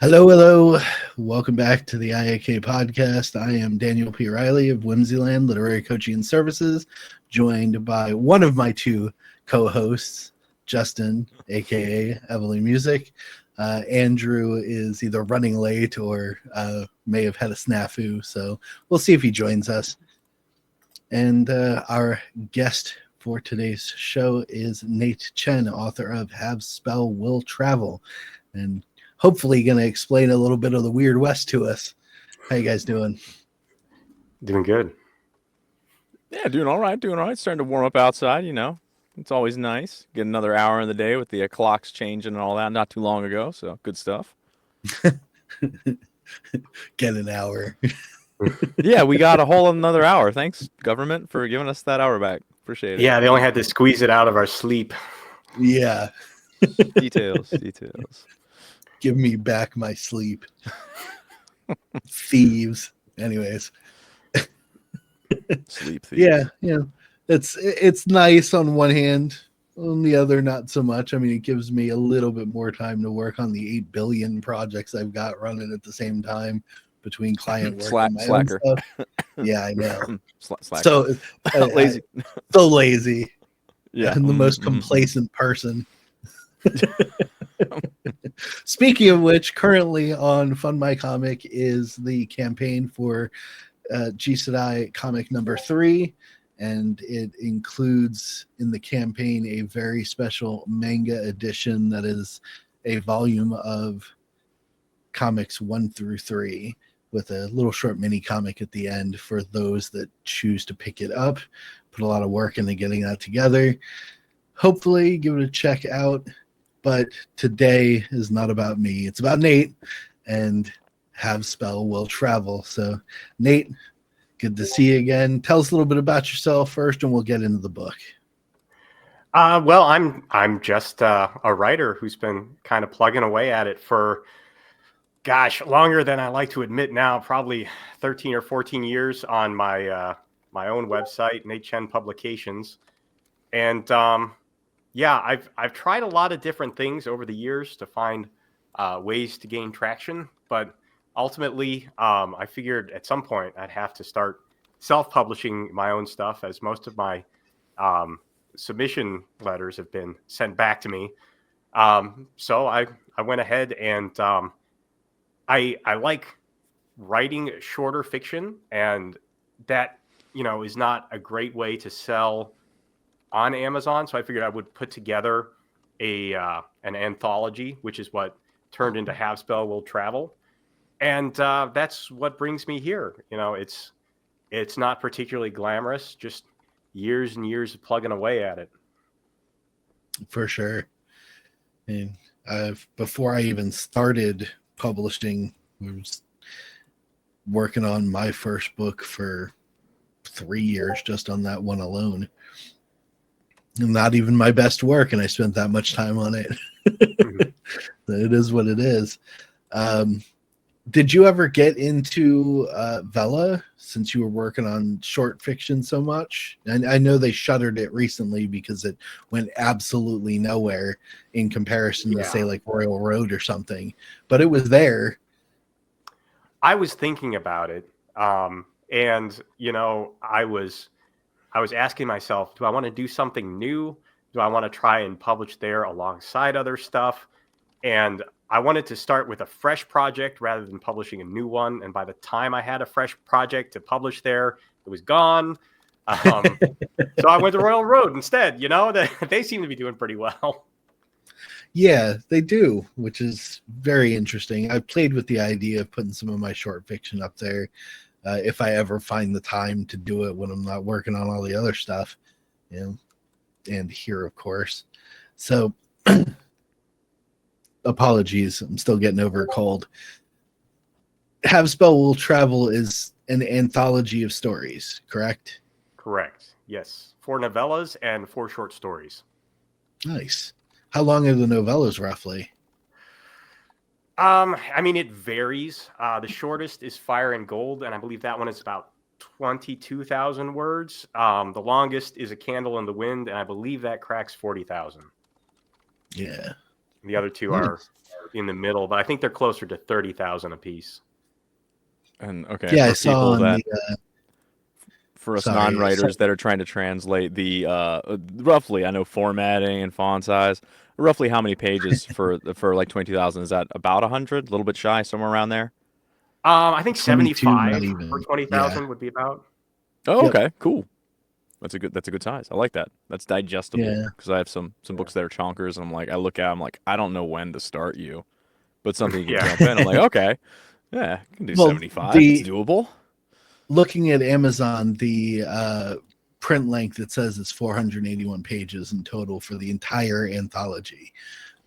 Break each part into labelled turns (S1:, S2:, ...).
S1: Hello, hello. Welcome back to the IAKPodcast. I am Daniel P. Riley of Whimsyland Literary Coaching and Services, joined by one of my two co-hosts, Justin, aka EvaleighMusic. Andrew is either running late or may have had a snafu, so we'll see if he joins us. And our guest for today's show is Nate Chen, author of Have Spell Will Travel, and hopefully going to explain a little bit of the Weird West to us. How you guys doing?
S2: Doing good.
S3: Yeah, doing all right. Starting to warm up outside, It's always nice. Get another hour in the day with the clocks changing and all that not too long ago, so good stuff.
S1: Get an hour.
S3: Yeah, we got a whole another hour. Thanks, government, for giving us that hour back. Appreciate it.
S2: Yeah, they only had to squeeze it out of our sleep.
S1: Yeah.
S3: Details.
S1: Give me back my sleep. Thieves. Anyways.
S3: Sleep thieves.
S1: Yeah. It's nice on one hand. On the other, not so much. I mean, it gives me a little bit more time to work on the 8 billion projects I've got running at the same time between client work and my
S3: Slacker.
S1: own stuff. Yeah, I know.
S3: Slacker.
S1: So
S3: lazy.
S1: So lazy.
S3: Yeah.
S1: And the most complacent person. Speaking of which, currently on Fund My Comic is the campaign for Jisedai comic number 3, and it includes in the campaign a very special manga edition that is a volume of comics 1 through 3 with a little short mini comic at the end for those that choose to pick it up. Put a lot of work into getting that together. Hopefully give it a check out. But today is not about me. It's about Nate and Have Spell Will Travel. So, Nate, good to see you again. Tell us a little bit about yourself first, and we'll get into the book.
S2: Well, I'm just a writer who's been kind of plugging away at it for, longer than I like to admit now. Probably 13 or 14 years on my my own website, Nate Chen Publications, and yeah, I've tried a lot of different things over the years to find ways to gain traction, but ultimately, I figured at some point I'd have to start self-publishing my own stuff, as most of my submission letters have been sent back to me. So I went ahead and I like writing shorter fiction, and that is not a great way to sell on Amazon, so I figured I would put together an anthology, which is what turned into Have Spell Will Travel, and that's what brings me here. It's not particularly glamorous, just years and years of plugging away at it.
S1: For sure. And before I even started publishing, I was working on my first book for 3 years just on that one alone. Not even my best work, and I spent that much time on it. It is what it is. Did you ever get into Vela, since you were working on short fiction so much? And I know they shuttered it recently because it went absolutely nowhere in comparison to, say, like Royal Road or something, but it was there.
S2: I was thinking about it, and I was asking myself, do I want to do something new? Do I want to try and publish there alongside other stuff? And I wanted to start with a fresh project rather than publishing a new one. And by the time I had a fresh project to publish there, it was gone. So I went to Royal Road instead. They seem to be doing pretty well.
S1: Yeah, they do, which is very interesting. I've played with the idea of putting some of my short fiction up there. If I ever find the time to do it when I'm not working on all the other stuff, and here, of course. So, apologies, I'm still getting over a cold. Have Spell Will Travel is an anthology of stories, correct?
S2: Correct. Yes. 4 novellas and 4 short stories.
S1: Nice. How long are the novellas roughly?
S2: I mean, it varies. The shortest is Fire and Gold, and I believe that one is about 22,000 words. The longest is A Candle in the Wind, and I believe that cracks 40,000.
S1: Yeah.
S2: The other two are in the middle, but I think they're closer to 30,000 a piece.
S3: And okay,
S1: Yeah,
S3: for
S1: I saw
S3: people
S1: on
S3: that
S1: the.
S3: for us
S1: Sorry,
S3: non-writers that are trying to translate the roughly, I know formatting and font size, roughly how many pages for like 22,000? Is that about 100, a little bit shy, somewhere around there?
S2: I think
S1: 22, not
S2: 75
S1: even.
S2: for
S1: Yeah.
S2: 20,000 would be about.
S3: Oh,
S1: Yep.
S3: okay, cool. That's a good size. I like that. That's digestible
S1: Yeah.
S3: because I have some books that are chonkers, and I'm like, I look at, 'em, I'm like, I don't know when to start you, but something you can
S2: Yeah.
S3: jump in. I'm like, okay, yeah, I can do
S1: Well,
S3: 75. It's doable.
S1: Looking at Amazon, the print length, it says it's 481 pages in total for the entire anthology.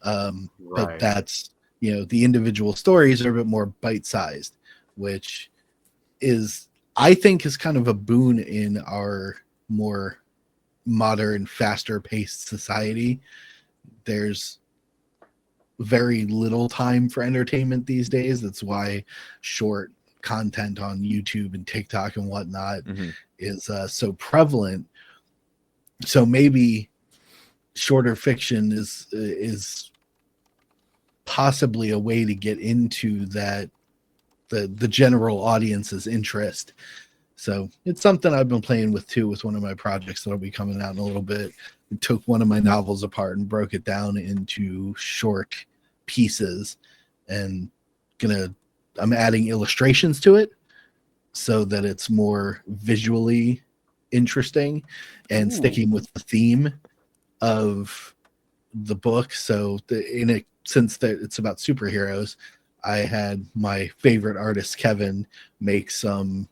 S1: But
S2: Right.
S1: that's, the individual stories are a bit more bite-sized, which is, I think, is kind of a boon in our more modern, faster-paced society. There's very little time for entertainment these days. That's why short content on YouTube and TikTok and whatnot is so prevalent. So maybe shorter fiction is possibly a way to get into that the general audience's interest. So it's something I've been playing with too, with one of my projects that'll be coming out in a little bit. I took one of my novels apart and broke it down into short pieces, and I'm adding illustrations to it so that it's more visually interesting and sticking with the theme of the book. So since it's about superheroes, I had my favorite artist Kevin make some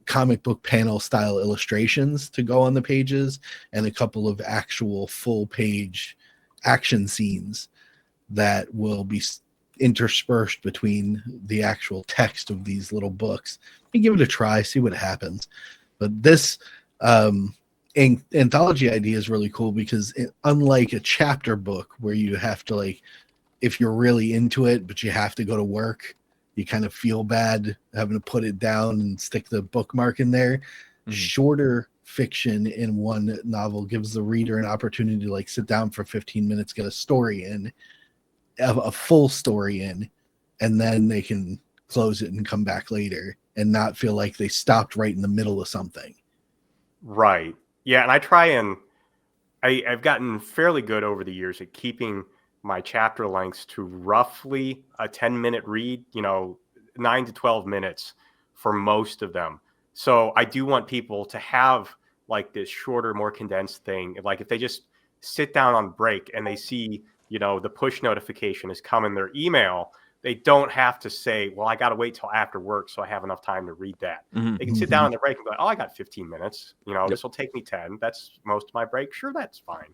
S1: comic book panel style illustrations to go on the pages, and a couple of actual full page action scenes that will be interspersed between the actual text of these little books. You give it a try, see what happens. But this anthology idea is really cool because unlike a chapter book where you have to, like, if you're really into it but you have to go to work, you kind of feel bad having to put it down and stick the bookmark in there. Shorter fiction in one novel gives the reader an opportunity to, like, sit down for 15 minutes, get a story in, a full story in, and then they can close it and come back later and not feel like they stopped right in the middle of something.
S2: Right. Yeah, and I try and I've gotten fairly good over the years at keeping my chapter lengths to roughly a 10-minute read, 9 to 12 minutes for most of them. So I do want people to have like this shorter, more condensed thing. Like if they just sit down on break and they see, the push notification has come in their email, they don't have to say, well, I got to wait till after work so I have enough time to read that. They can sit down on their break and be like, oh, I got 15 minutes. This will take me 10. That's most of my break. Sure, that's fine.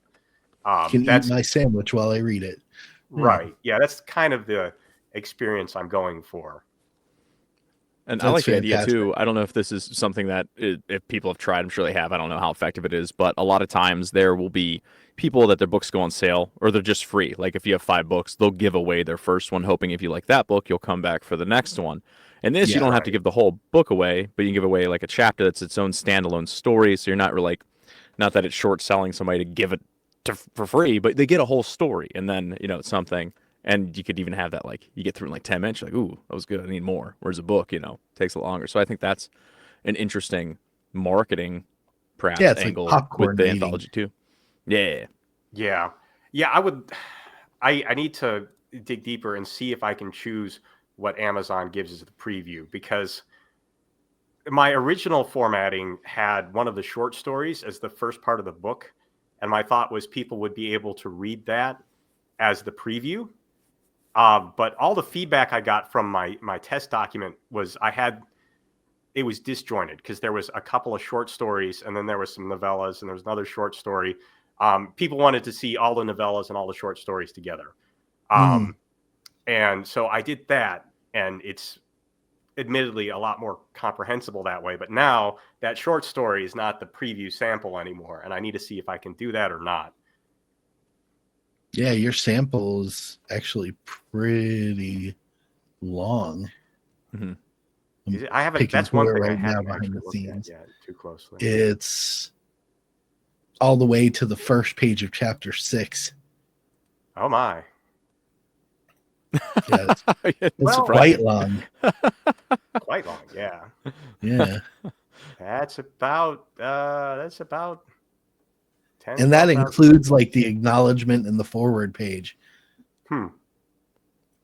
S1: Can eat my sandwich while I read it.
S2: Right. Yeah, that's kind of the experience I'm going for.
S3: And
S1: That's
S3: I like the idea
S1: fantastic.
S3: too. I don't know if this is something that if people have tried, I'm sure they have. I don't know how effective it is, but a lot of times there will be people that their books go on sale or they're just free. Like if you have 5 books, they'll give away their first one, hoping if you like that book, you'll come back for the next one. And this, you don't have to give the whole book away, but you can give away like a chapter that's its own standalone story. So you're not really not that it's short selling somebody to give it for free, but they get a whole story, and then it's something. And you could even have that, like, you get through in like 10 minutes, you're like, ooh, that was good, I need more. Whereas a book, takes a lot longer. So I think that's an interesting marketing, perhaps,
S1: It's
S3: angle
S1: like popcorn
S3: with the
S1: eating.
S3: anthology too. Yeah.
S2: Yeah. I need to dig deeper and see if I can choose what Amazon gives as the preview, because my original formatting had one of the short stories as the first part of the book. And my thought was people would be able to read that as the preview. But all the feedback I got from my test document was it was disjointed because there was a couple of short stories and then there was some novellas and there was another short story. People wanted to see all the novellas and all the short stories together. And so I did that, and it's admittedly a lot more comprehensible that way. But now that short story is not the preview sample anymore, and I need to see if I can do that or not.
S1: Yeah, your sample is actually pretty long.
S2: That's one thing I
S1: right now
S2: haven't
S1: behind
S2: actually
S1: the
S2: looked
S1: scenes.
S2: at yet too closely.
S1: It's all the way to the first page of chapter 6.
S2: Oh my.
S1: Yeah, it's
S2: Well,
S1: quite long.
S2: quite long. Yeah.
S1: Yeah.
S2: That's about 10,
S1: And that
S2: 12,000.
S1: includes like the acknowledgement and the forward page.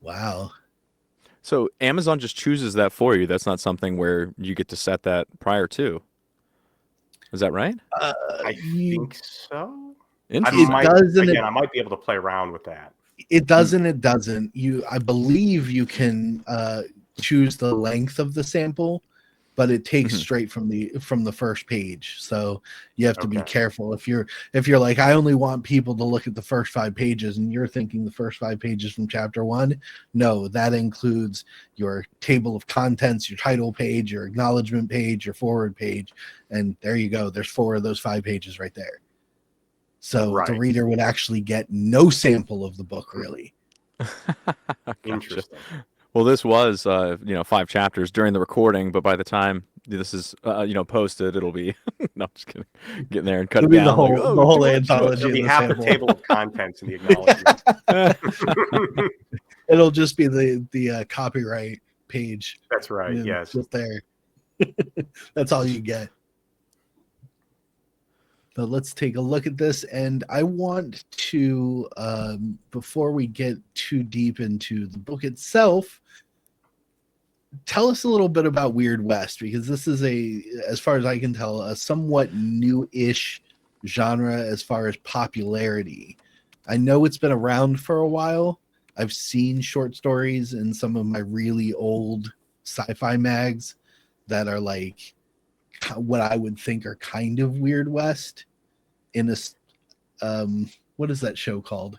S1: Wow.
S3: So Amazon just chooses that for you. That's not something where you get to set that prior to. Is that right?
S2: I think so.
S3: Interesting.
S1: It does, and
S2: I might be able to play around with that.
S1: it doesn't. It doesn't. I believe you can choose the length of the sample, but it takes straight from the first page. So you have to be careful if you're like, I only want people to look at the first 5 pages, and you're thinking the first 5 pages from chapter 1. No, that includes your table of contents, your title page, your acknowledgement page, your forward page, and there you go. There's 4 of those 5 pages right there. So the reader would actually get no sample of the book, really.
S2: Interesting.
S3: Well, this was 5 chapters during the recording, but by the time this is posted, it'll be no, I'm just kidding. Getting there and cut it down.
S1: The whole anthology.
S2: It'll be half the table of contents in the acknowledgement.
S1: It'll just be the copyright page.
S2: That's right. Yes,
S1: just there. That's all you get. But let's take a look at this, and I want to, before we get too deep into the book itself, tell us a little bit about Weird West, because this is as far as I can tell, a somewhat new-ish genre as far as popularity. I know it's been around for a while. I've seen short stories in some of my really old sci-fi mags that are like what I would think are kind of Weird West in a what is that show called?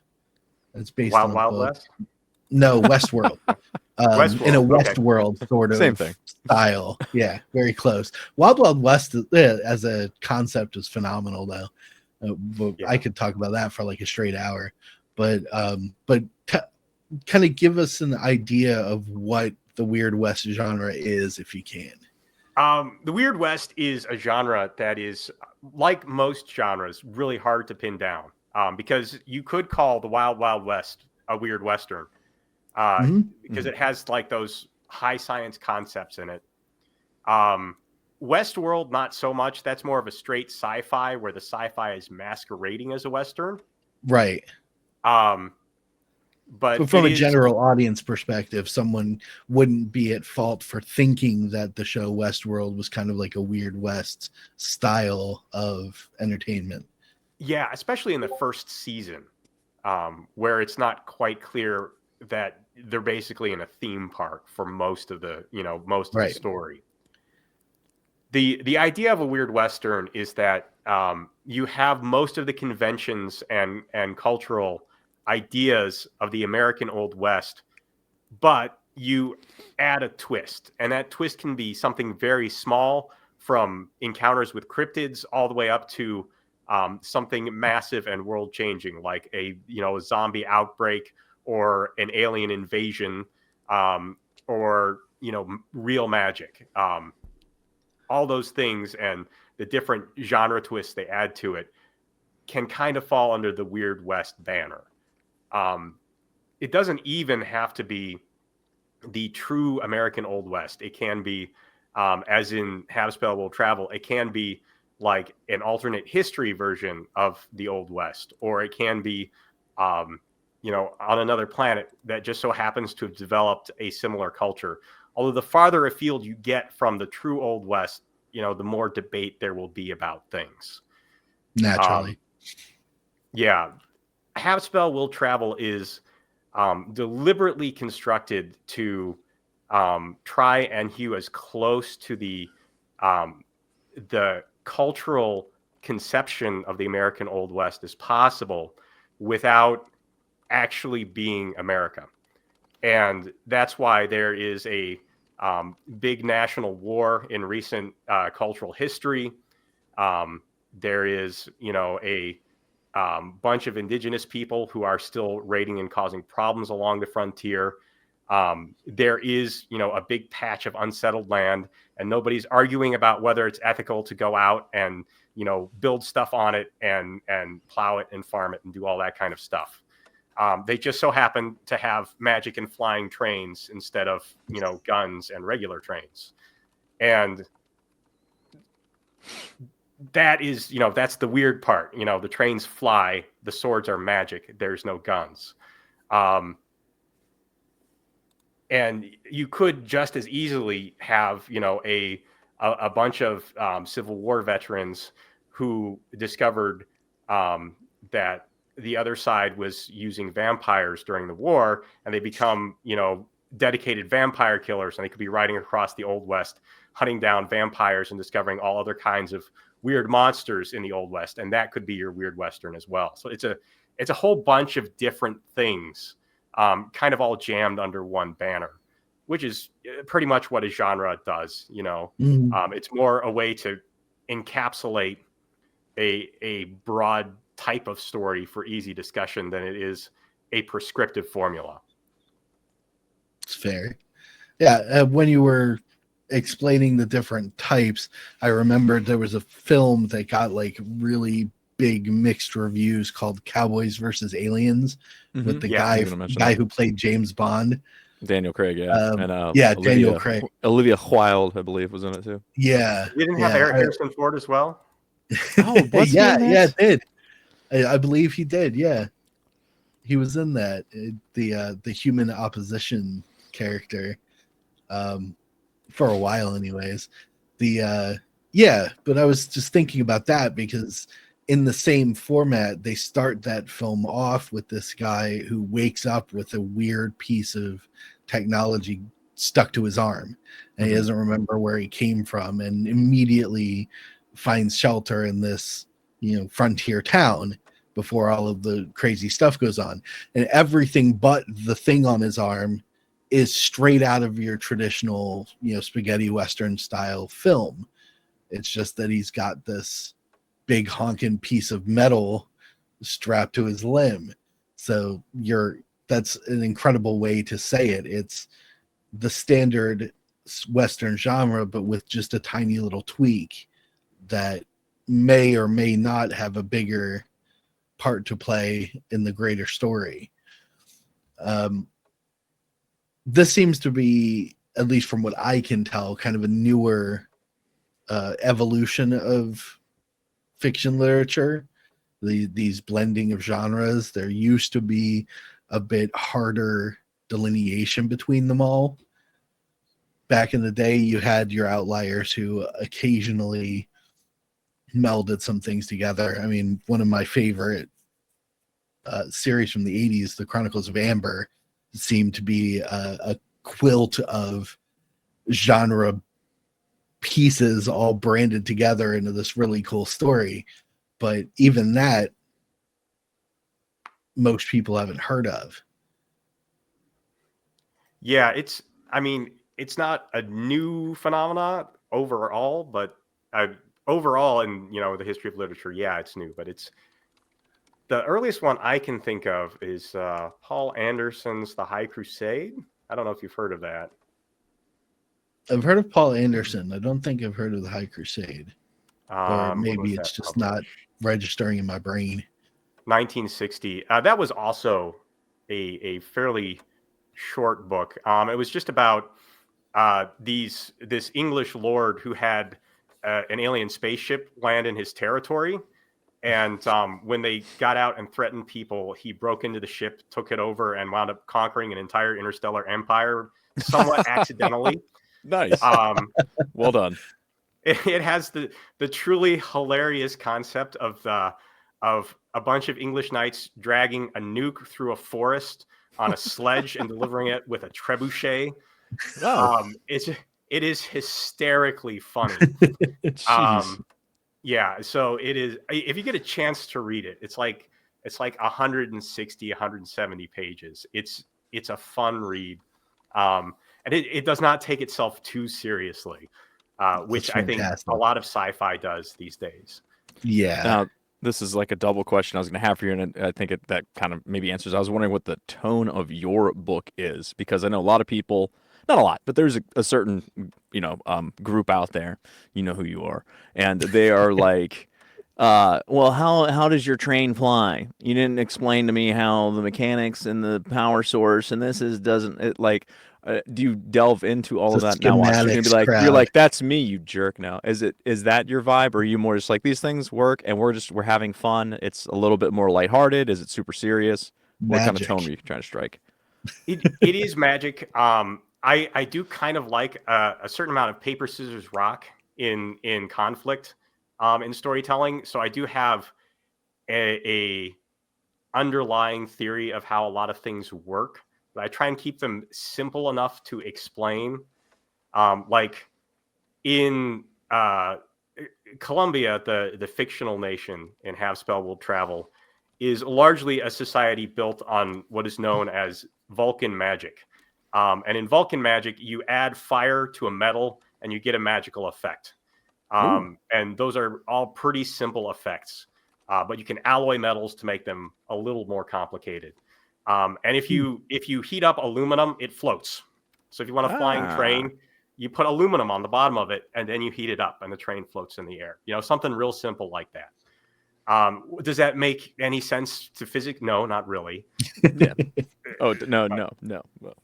S1: It's based on
S2: Wild West.
S1: No, Westworld.
S2: Westworld.
S1: In a Westworld sort of
S3: same thing
S1: style. Yeah, very close. Wild West as a concept is phenomenal, though. I could talk about that for like a straight hour, but kind of give us an idea of what the Weird West genre is, if you can.
S2: The Weird West is a genre that is, like most genres, really hard to pin down. Because you could call the Wild West a Weird Western, because it has like those high science concepts in it. Westworld, not so much. That's more of a straight sci-fi, where the sci-fi is masquerading as a Western.
S1: Right. But from a general audience perspective, someone wouldn't be at fault for thinking that the show Westworld was kind of like a Weird West style of entertainment.
S2: Yeah, especially in the first season, where it's not quite clear that they're basically in a theme park for most of the the story. The idea of a Weird Western is that you have most of the conventions and cultural ideas of the American Old West, but you add a twist, and that twist can be something very small, from encounters with cryptids all the way up to something massive and world-changing, like a zombie outbreak or an alien invasion, or real magic. All those things and the different genre twists they add to it can kind of fall under the Weird West banner. It doesn't even have to be the true American Old West. It can be, as in Have a Spell Will Travel, it can be like an alternate history version of the Old West, or it can be, on another planet that just so happens to have developed a similar culture. Although the farther afield you get from the true Old West, the more debate there will be about things.
S1: Naturally.
S2: Yeah. Have a Spell Will Travel is deliberately constructed to try and hew as close to the cultural conception of the American Old West as possible without actually being America. And that's why there is a big national war in recent cultural history. There is, a bunch of indigenous people who are still raiding and causing problems along the frontier. There is, a big patch of unsettled land, and nobody's arguing about whether it's ethical to go out and, build stuff on it and plow it and farm it and do all that kind of stuff. They just so happen to have magic and flying trains instead of, guns and regular trains. And that is, that's the weird part. The trains fly, the swords are magic, there's no guns. And you could just as easily have, a bunch of Civil War veterans who discovered that the other side was using vampires during the war, and they become, dedicated vampire killers, and they could be riding across the Old West, hunting down vampires and discovering all other kinds of weird monsters in the Old West, and that could be your weird Western as well. So it's a whole bunch of different things, kind of all jammed under one banner, which is pretty much what a genre does. It's more a way to encapsulate a broad type of story for easy discussion than it is a prescriptive formula.
S1: It's fair. Yeah, when you were explaining the different types, I remembered there was a film that got like really big mixed reviews called Cowboys versus Aliens, with the guy who played James Bond.
S3: Daniel Craig, yeah. And
S1: Daniel Craig.
S3: Olivia Wilde, I believe, was in it too.
S1: Yeah.
S2: You didn't have Eric Harrison Ford as well?
S3: Oh, was
S1: yeah, it did. I believe he did, yeah. He was in that, the human opposition character, for a while anyways. But I was just thinking about that because in the same format, they start that film off with this guy who wakes up with a weird piece of technology stuck to his arm, and he doesn't remember where he came from, and immediately finds shelter in this, frontier town before all of the crazy stuff goes on. And everything but the thing on his arm is straight out of your traditional, spaghetti Western style film. It's just that he's got this big honking piece of metal strapped to his limb. So that's an incredible way to say it. It's the standard Western genre, but with just a tiny little tweak that may or may not have a bigger part to play in the greater story. This seems to be, at least from what I can tell, kind of a newer evolution of fiction literature. These blending of genres. There used to be a bit harder delineation between them all. Back in the day, you had your outliers who occasionally melded some things together. I mean, one of my favorite series from the 80s, The Chronicles of Amber, seemed to be a quilt of genre pieces all branded together into this really cool story. But even that, most people haven't heard of.
S2: Yeah, it's not a new phenomenon overall, but overall in, the history of literature, yeah, it's new. But it's the earliest one I can think of is Paul Anderson's The High Crusade. I don't know if you've heard of that.
S1: I've heard of Paul Anderson. I don't think I've heard of The High Crusade. Or maybe it's just not registering in my brain.
S2: 1960. That was also a fairly short book. It was just about this English lord who had an alien spaceship land in his territory. And when they got out and threatened people, he broke into the ship, took it over, and wound up conquering an entire interstellar empire somewhat accidentally.
S3: Nice. Well done.
S2: It has the truly hilarious concept of a bunch of English knights dragging a nuke through a forest on a sledge and delivering it with a trebuchet.
S3: Oh.
S2: It is hysterically funny. Yeah, so it is. If you get a chance to read it, it's like 160, 170 pages. It's a fun read, and it does not take itself too seriously, which I think a lot of sci-fi does these days.
S1: Yeah.
S3: Now, this is like a double question I was going to have for you, and I think that kind of maybe answers. I was wondering what the tone of your book is, because I know a lot of people. Not a lot, but there's a certain, group out there, you know who you are, and they are like, well, how does your train fly? You didn't explain to me how the mechanics and the power source and this is doesn't it like. Do you delve into all of
S1: The
S3: that now? Watch, you're gonna be
S1: schematics
S3: like,
S1: crowd.
S3: that's me, you jerk. Now, is that your vibe, or are you more just like these things work and we're having fun? It's a little bit more lighthearted. Is it super serious? What kind of tone were
S1: Magic.
S3: you trying to strike?
S2: It is magic. I do kind of like a certain amount of paper scissors rock in conflict in storytelling. So I do have a underlying theory of how a lot of things work, but I try and keep them simple enough to explain. Like in Colombia, the fictional nation in Have Spell Will Travel is largely a society built on what is known as Vulcan magic. And in Vulcan magic, you add fire to a metal and you get a magical effect. And those are all pretty simple effects. But you can alloy metals to make them a little more complicated. And if you heat up aluminum, it floats. So if you want a flying train, you put aluminum on the bottom of it, and then you heat it up, and the train floats in the air. Something real simple like that. Does that make any sense to physics? No, not really.
S3: Yeah. Oh no. Well.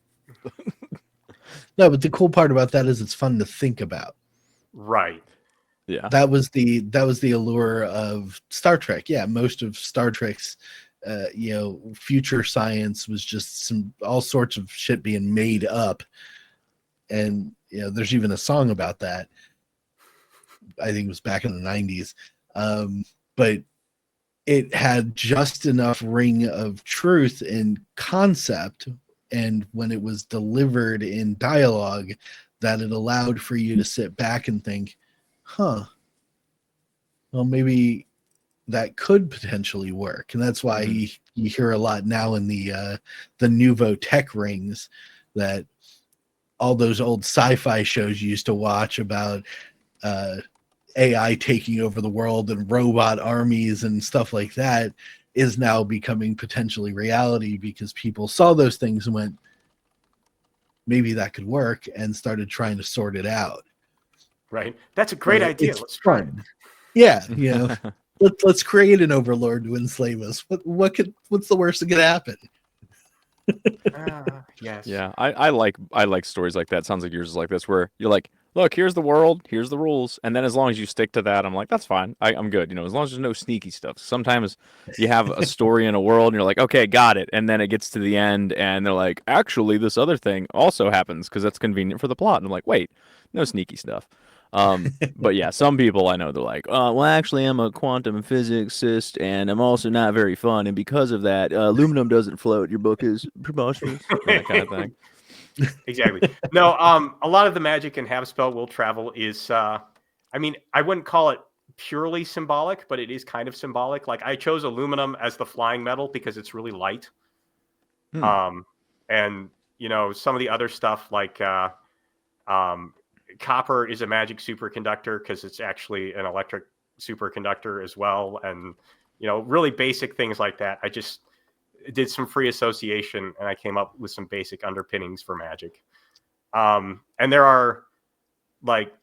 S1: No, but the cool part about that is it's fun to think about.
S2: Right.
S3: Yeah.
S1: That was the allure of Star Trek. Yeah, most of Star Trek's future science was just all sorts of shit being made up. And there's even a song about that. I think it was back in the 90s. But it had just enough ring of truth in concept, and when it was delivered in dialogue, that it allowed for you to sit back and think, well, maybe that could potentially work. And that's why you hear a lot now in the nouveau tech rings that all those old sci-fi shows you used to watch about AI taking over the world and robot armies and stuff like that is now becoming potentially reality, because people saw those things and went, maybe that could work, and started trying to sort it out.
S2: Right. That's a great idea.
S1: It's
S2: Let's try it.
S1: fun. Yeah. Let's create an overlord to enslave us. What's the worst that could happen?
S2: Yes.
S3: Yeah, I like stories like that. Sounds like yours is like this, where you're like, look, here's the world, here's the rules, and then as long as you stick to that, I'm like, that's fine. I'm good. As long as there's no sneaky stuff. Sometimes you have a story in a world, and you're like, okay, got it, and then it gets to the end, and they're like, actually, this other thing also happens because that's convenient for the plot, and I'm like, wait, no sneaky stuff. But yeah, some people I know, they're like, well, actually, I'm a quantum physicist, and I'm also not very fun, and because of that, aluminum doesn't float. Your book is preposterous, that kind of thing.
S2: Exactly. No, a lot of the magic in Have Spell Will Travel is, I wouldn't call it purely symbolic, but it is kind of symbolic. Like, I chose aluminum as the flying metal because it's really light. And some of the other stuff like copper is a magic superconductor because it's actually an electric superconductor as well. And, really basic things like that. I just did some free association and I came up with some basic underpinnings for magic. And there are, like,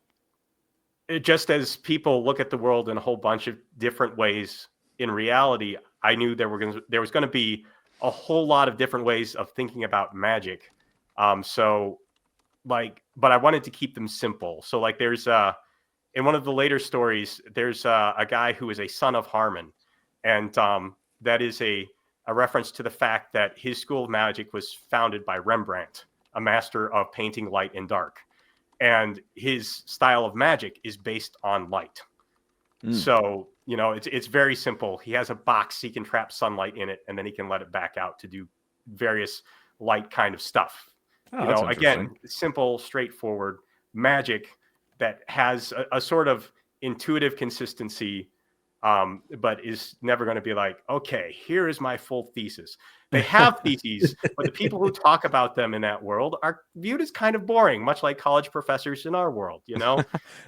S2: just as people look at the world in a whole bunch of different ways in reality, I knew there was going to be a whole lot of different ways of thinking about magic. But I wanted to keep them simple. So like there's in one of the later stories, there's a guy who is a son of Harmon. And that is a reference to the fact that his school of magic was founded by Rembrandt, a master of painting light and dark. And his style of magic is based on light. So, it's very simple. He has a box, he can trap sunlight in it, and then he can let it back out to do various light kind of stuff. Again, simple, straightforward magic that has a sort of intuitive consistency, but is never going to be like, okay, here is my full thesis. They have theses, but the people who talk about them in that world are viewed as kind of boring, much like college professors in our world, Now,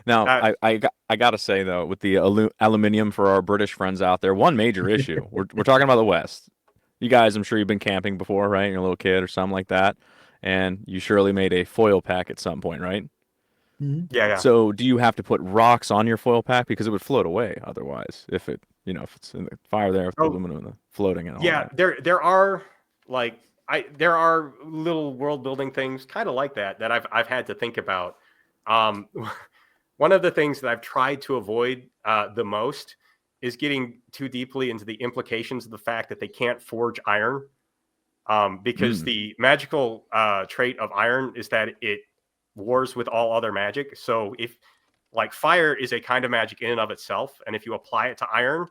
S3: I got to say, though, with the aluminium for our British friends out there, one major issue, we're talking about the West. You guys, I'm sure you've been camping before, right? You're a little kid or something like that. And you surely made a foil pack at some point, right?
S1: Mhm.
S2: Yeah.
S3: So do you have to put rocks on your foil pack because it would float away otherwise if it, if it's in the fire there with the aluminum and the floating and all
S2: Yeah,
S3: that?
S2: there are like there are little world building things kind of like that I've had to think about. Um, one of the things that I've tried to avoid the most is getting too deeply into the implications of the fact that they can't forge iron, because the magical trait of iron is that it wars with all other magic. So if like fire is a kind of magic in and of itself, and if you apply it to iron,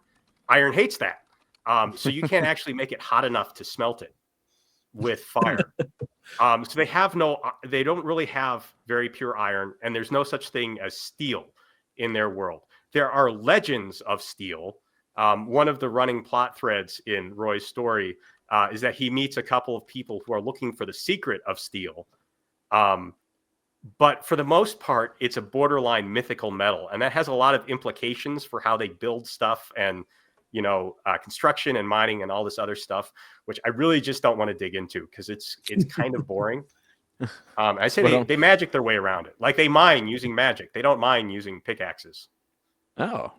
S2: iron hates that. So you can't actually make it hot enough to smelt it with fire. So they don't really have very pure iron, and there's no such thing as steel in their world. There are legends of steel. One of the running plot threads in Roy's story is that he meets a couple of people who are looking for the secret of steel. But for the most part, it's a borderline mythical metal, and that has a lot of implications for how they build stuff and construction and mining and all this other stuff, which I really just don't want to dig into because it's kind of boring. I say they magic their way around it, like they mine using magic. They don't mine using pickaxes.
S3: Oh,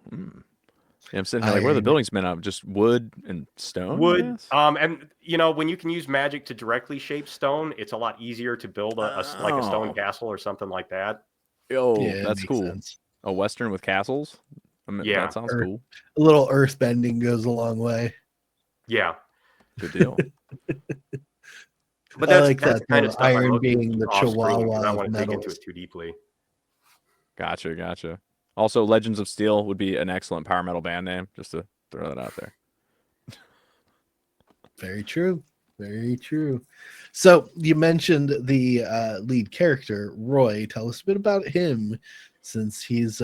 S3: yeah, I'm sitting here like, what are the buildings made of? Just wood and stone?
S2: Wood, and when you can use magic to directly shape stone, it's a lot easier to build like a stone castle or something like that.
S3: Oh,
S1: Yeah,
S3: that's
S1: makes
S3: cool.
S1: sense.
S3: A Western with castles? I mean,
S2: Yeah.
S3: that sounds cool.
S1: A little earth bending goes a long way.
S2: Yeah.
S3: Good deal.
S2: But
S1: I
S2: that's
S1: like
S2: the
S1: that,
S2: kind
S1: though.
S2: of stuff I
S1: Iron
S2: mostly
S1: being
S2: keep
S1: the
S2: off screen because I
S1: chihuahua
S2: don't
S1: of
S2: want to dig into
S1: metals.
S2: it too deeply.
S3: Gotcha. Also, Legends of Steel would be an excellent power metal band name, just to throw that out there.
S1: Very true. Very true. So you mentioned the lead character, Roy. Tell us a bit about him, since he's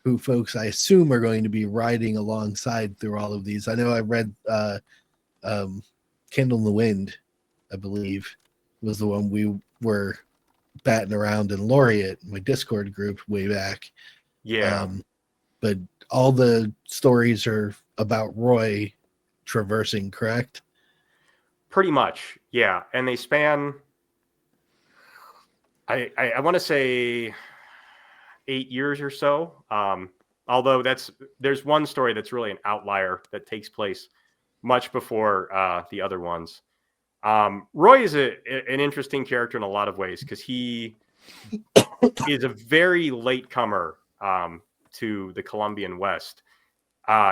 S1: who folks I assume are going to be riding alongside through all of these. I know I read Candle in the Wind, I believe, was the one we were batting around in Laureate, my Discord group way back.
S2: Yeah.
S1: But all the stories are about Roy traversing, correct?
S2: Pretty much. Yeah. And they span, I want to say 8 years or so. Although there's one story that's really an outlier that takes place much before the other ones. Roy is an interesting character in a lot of ways because he is a very late comer to the Colombian West.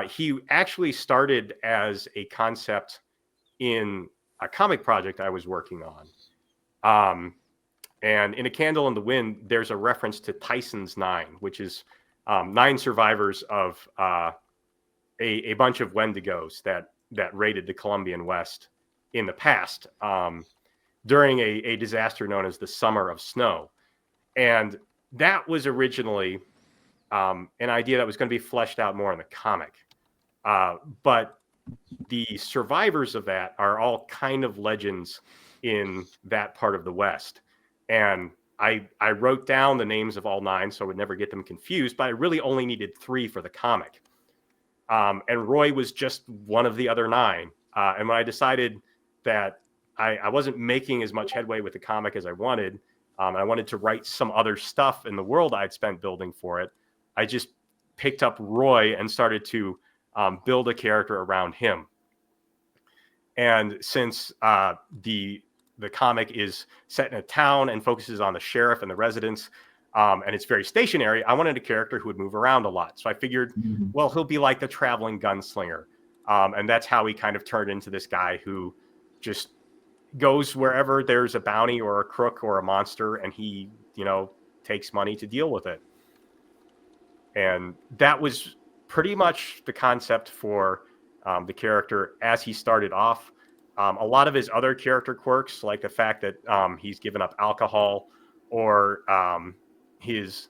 S2: He actually started as a concept in a comic project I was working on. And in A Candle in the Wind, there's a reference to Tyson's Nine, which is 9 survivors of a bunch of Wendigos that raided the Colombian West in the past during a disaster known as the Summer of Snow. And that was originally an idea that was going to be fleshed out more in the comic. But the survivors of that are all kind of legends in that part of the West. And I wrote down the names of all 9 so I would never get them confused, but I really only needed 3 for the comic. And Roy was just one of the other 9. And when I decided that I wasn't making as much headway with the comic as I wanted, and I wanted to write some other stuff in the world I'd spent building for it, I just picked up Roy and started to build a character around him. And since the comic is set in a town and focuses on the sheriff and the residents, and it's very stationary, I wanted a character who would move around a lot. So I figured, well, he'll be like the traveling gunslinger. And that's how he kind of turned into this guy who just goes wherever there's a bounty or a crook or a monster, and he, takes money to deal with it. And that was pretty much the concept for the character as he started off. A lot of his other character quirks, like the fact that he's given up alcohol, or his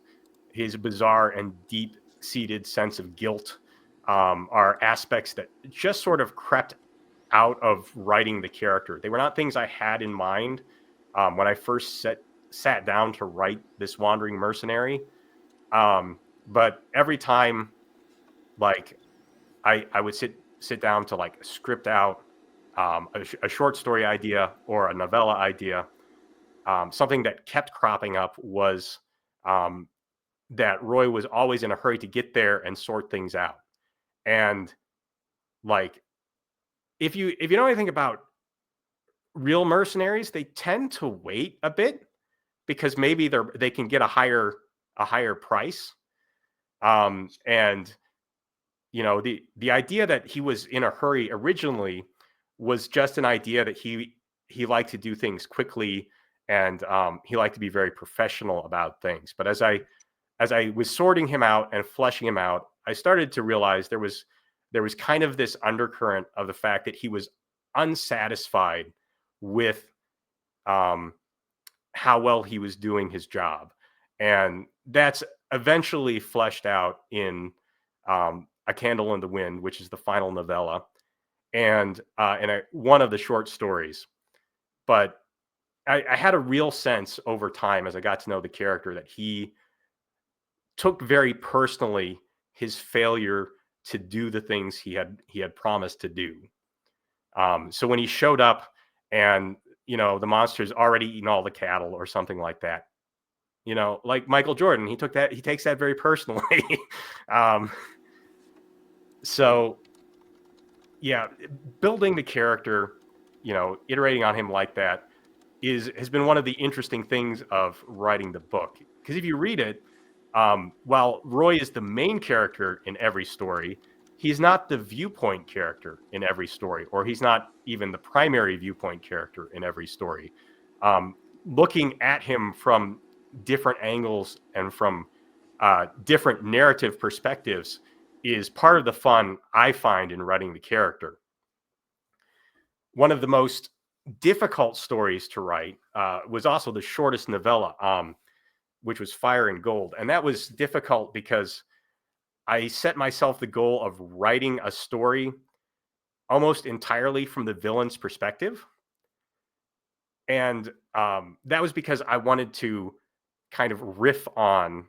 S2: bizarre and deep-seated sense of guilt, are aspects that just sort of crept out of writing the character. They were not things I had in mind when I first sat down to write this wandering mercenary. But every time, like, I would sit down to like script out a short story idea or a novella idea, something that kept cropping up was that Roy was always in a hurry to get there and sort things out. And like, if you know anything about real mercenaries, they tend to wait a bit because maybe they can get a higher price. And the idea that he was in a hurry originally was just an idea that he liked to do things quickly, and he liked to be very professional about things. But as I was sorting him out and fleshing him out, I started to realize there was kind of this undercurrent of the fact that he was unsatisfied with how well he was doing his job. And that's eventually fleshed out in A Candle in the Wind, which is the final novella, and one of the short stories. But I had a real sense over time, as I got to know the character, that he took very personally his failure to do the things he had promised to do. So when he showed up and, the monster's already eaten all the cattle or something like that, like Michael Jordan, he takes that very personally. So yeah, building the character, iterating on him like that has been one of the interesting things of writing the book. Because if you read it, while Roy is the main character in every story, he's not the viewpoint character in every story, or he's not even the primary viewpoint character in every story. Looking at him from different angles and from different narrative perspectives is part of the fun I find in writing the character. One of the most difficult stories to write was also the shortest novella, which was Fire and Gold. And that was difficult because I set myself the goal of writing a story almost entirely from the villain's perspective. And that was because I wanted to kind of riff on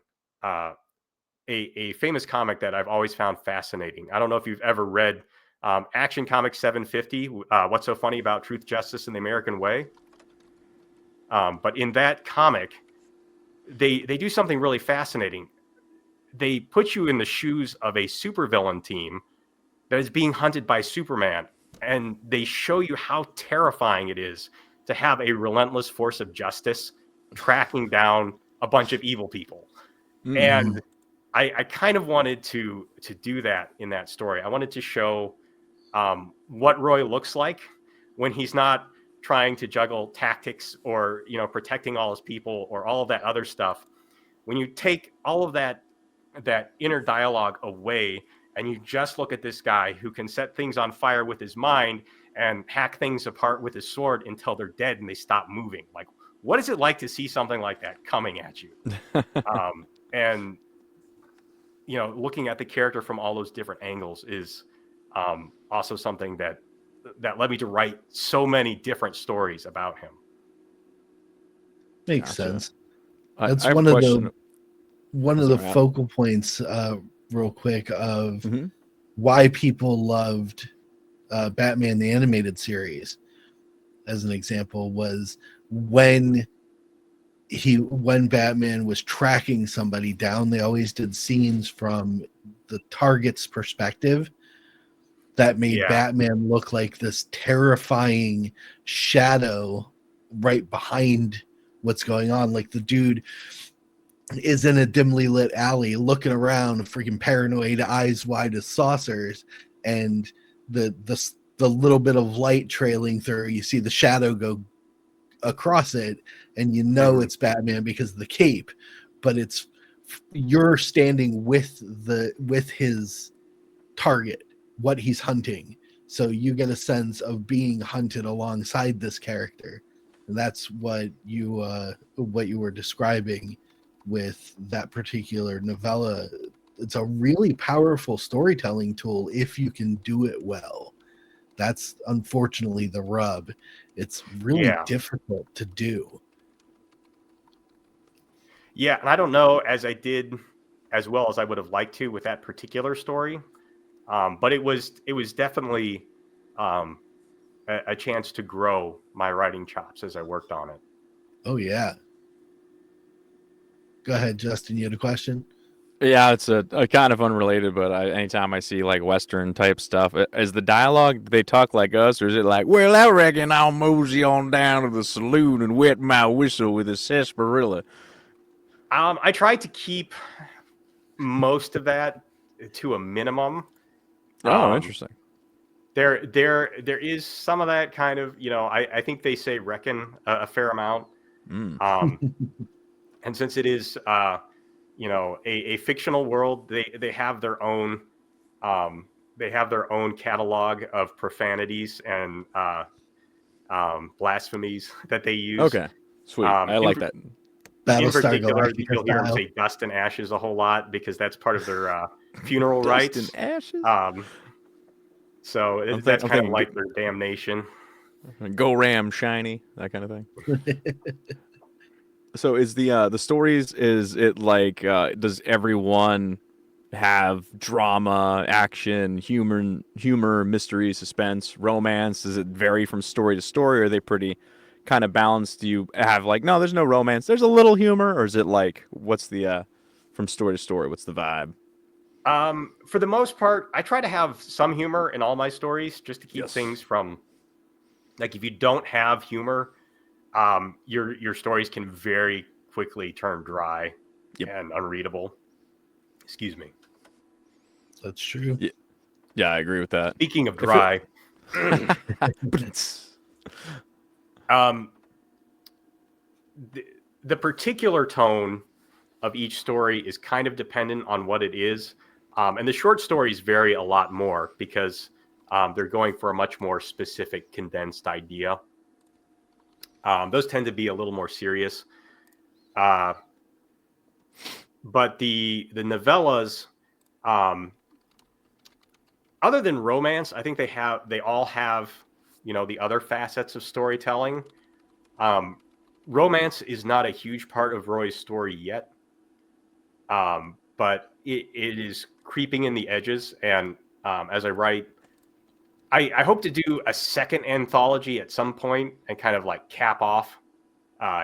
S2: a famous comic that I've always found fascinating. I don't know if you've ever read Action Comics 750, What's So Funny About Truth, Justice, and the American Way? But in that comic, they do something really fascinating. They put you in the shoes of a supervillain team that is being hunted by Superman, and they show you how terrifying it is to have a relentless force of justice tracking down a bunch of evil people. Mm-hmm. And I kind of wanted to do that in that story. I wanted to show what Roy looks like when he's not trying to juggle tactics or protecting all his people or all of that other stuff. When you take all of that inner dialogue away and you just look at this guy who can set things on fire with his mind and hack things apart with his sword until they're dead and they stop moving. Like, what is it like to see something like that coming at you? And looking at the character from all those different angles is also something that led me to write so many different stories about him.
S1: Makes sense. That's
S3: I
S1: one of the focal points, real quick, of why people loved Batman the Animated Series, as an example, was when Batman was tracking somebody down, they always did scenes from the target's perspective that made Batman look like this terrifying shadow right behind what's going on. Like, the dude is in a dimly lit alley looking around, freaking paranoid, eyes wide as saucers, and the little bit of light trailing through, you see the shadow go across it, and it's Batman because of the cape, but you're standing with his target, what he's hunting, so you get a sense of being hunted alongside this character. And that's what you were describing with that particular novella. It's a really powerful storytelling tool if you can do it well. That's unfortunately the rub. It's really difficult to do.
S2: Yeah, and I don't know as I did as well as I would have liked to with that particular story, but it was definitely a chance to grow my writing chops as I worked on it.
S1: Oh yeah. Go ahead, Justin. You had a question?
S3: Yeah, it's a kind of unrelated, but anytime I see like Western type stuff, is the dialogue, do they talk like us, or is it like, well, I reckon I'll mosey on down to the saloon and wet my whistle with a sarsaparilla?
S2: I tried to keep most of that to a minimum.
S3: Oh, interesting.
S2: There is some of that kind of, I think they say reckon a fair amount. And since it is, a fictional world, they have their own, catalog of profanities and blasphemies that they use.
S3: Okay, sweet. I like that.
S2: In
S1: Battlestar
S2: particular,
S1: Galactica
S2: you'll hear them
S1: style.
S2: say dust and ashes a whole lot because that's part of their funeral rites.
S3: Dust and ashes?
S2: So
S3: I'm
S2: that's kind of
S3: thinking
S2: like their damnation.
S3: Go Ram Shiny, that kind of thing. So is the stories, is it like, does everyone have drama, action, humor, mystery, suspense, romance? Does it vary from story to story, or are they pretty kind of balanced? Do you have like, no, there's no romance, there's a little humor, or is it like, what's the from story to story, what's the vibe?
S2: For the most part, I try to have some humor in all my stories just to keep things from, like, if you don't have humor, your stories can very quickly turn dry and unreadable. Excuse me.
S1: That's true.
S3: Yeah, I agree with that.
S2: Speaking of dry, the particular tone of each story is kind of dependent on what it is. And the short stories vary a lot more because they're going for a much more specific, condensed idea. Those tend to be a little more serious. But the novellas, other than romance, I think they all have, the other facets of storytelling. Romance is not a huge part of Roy's story yet. But it is creeping in the edges. And as I write, I hope to do a second anthology at some point and kind of like cap off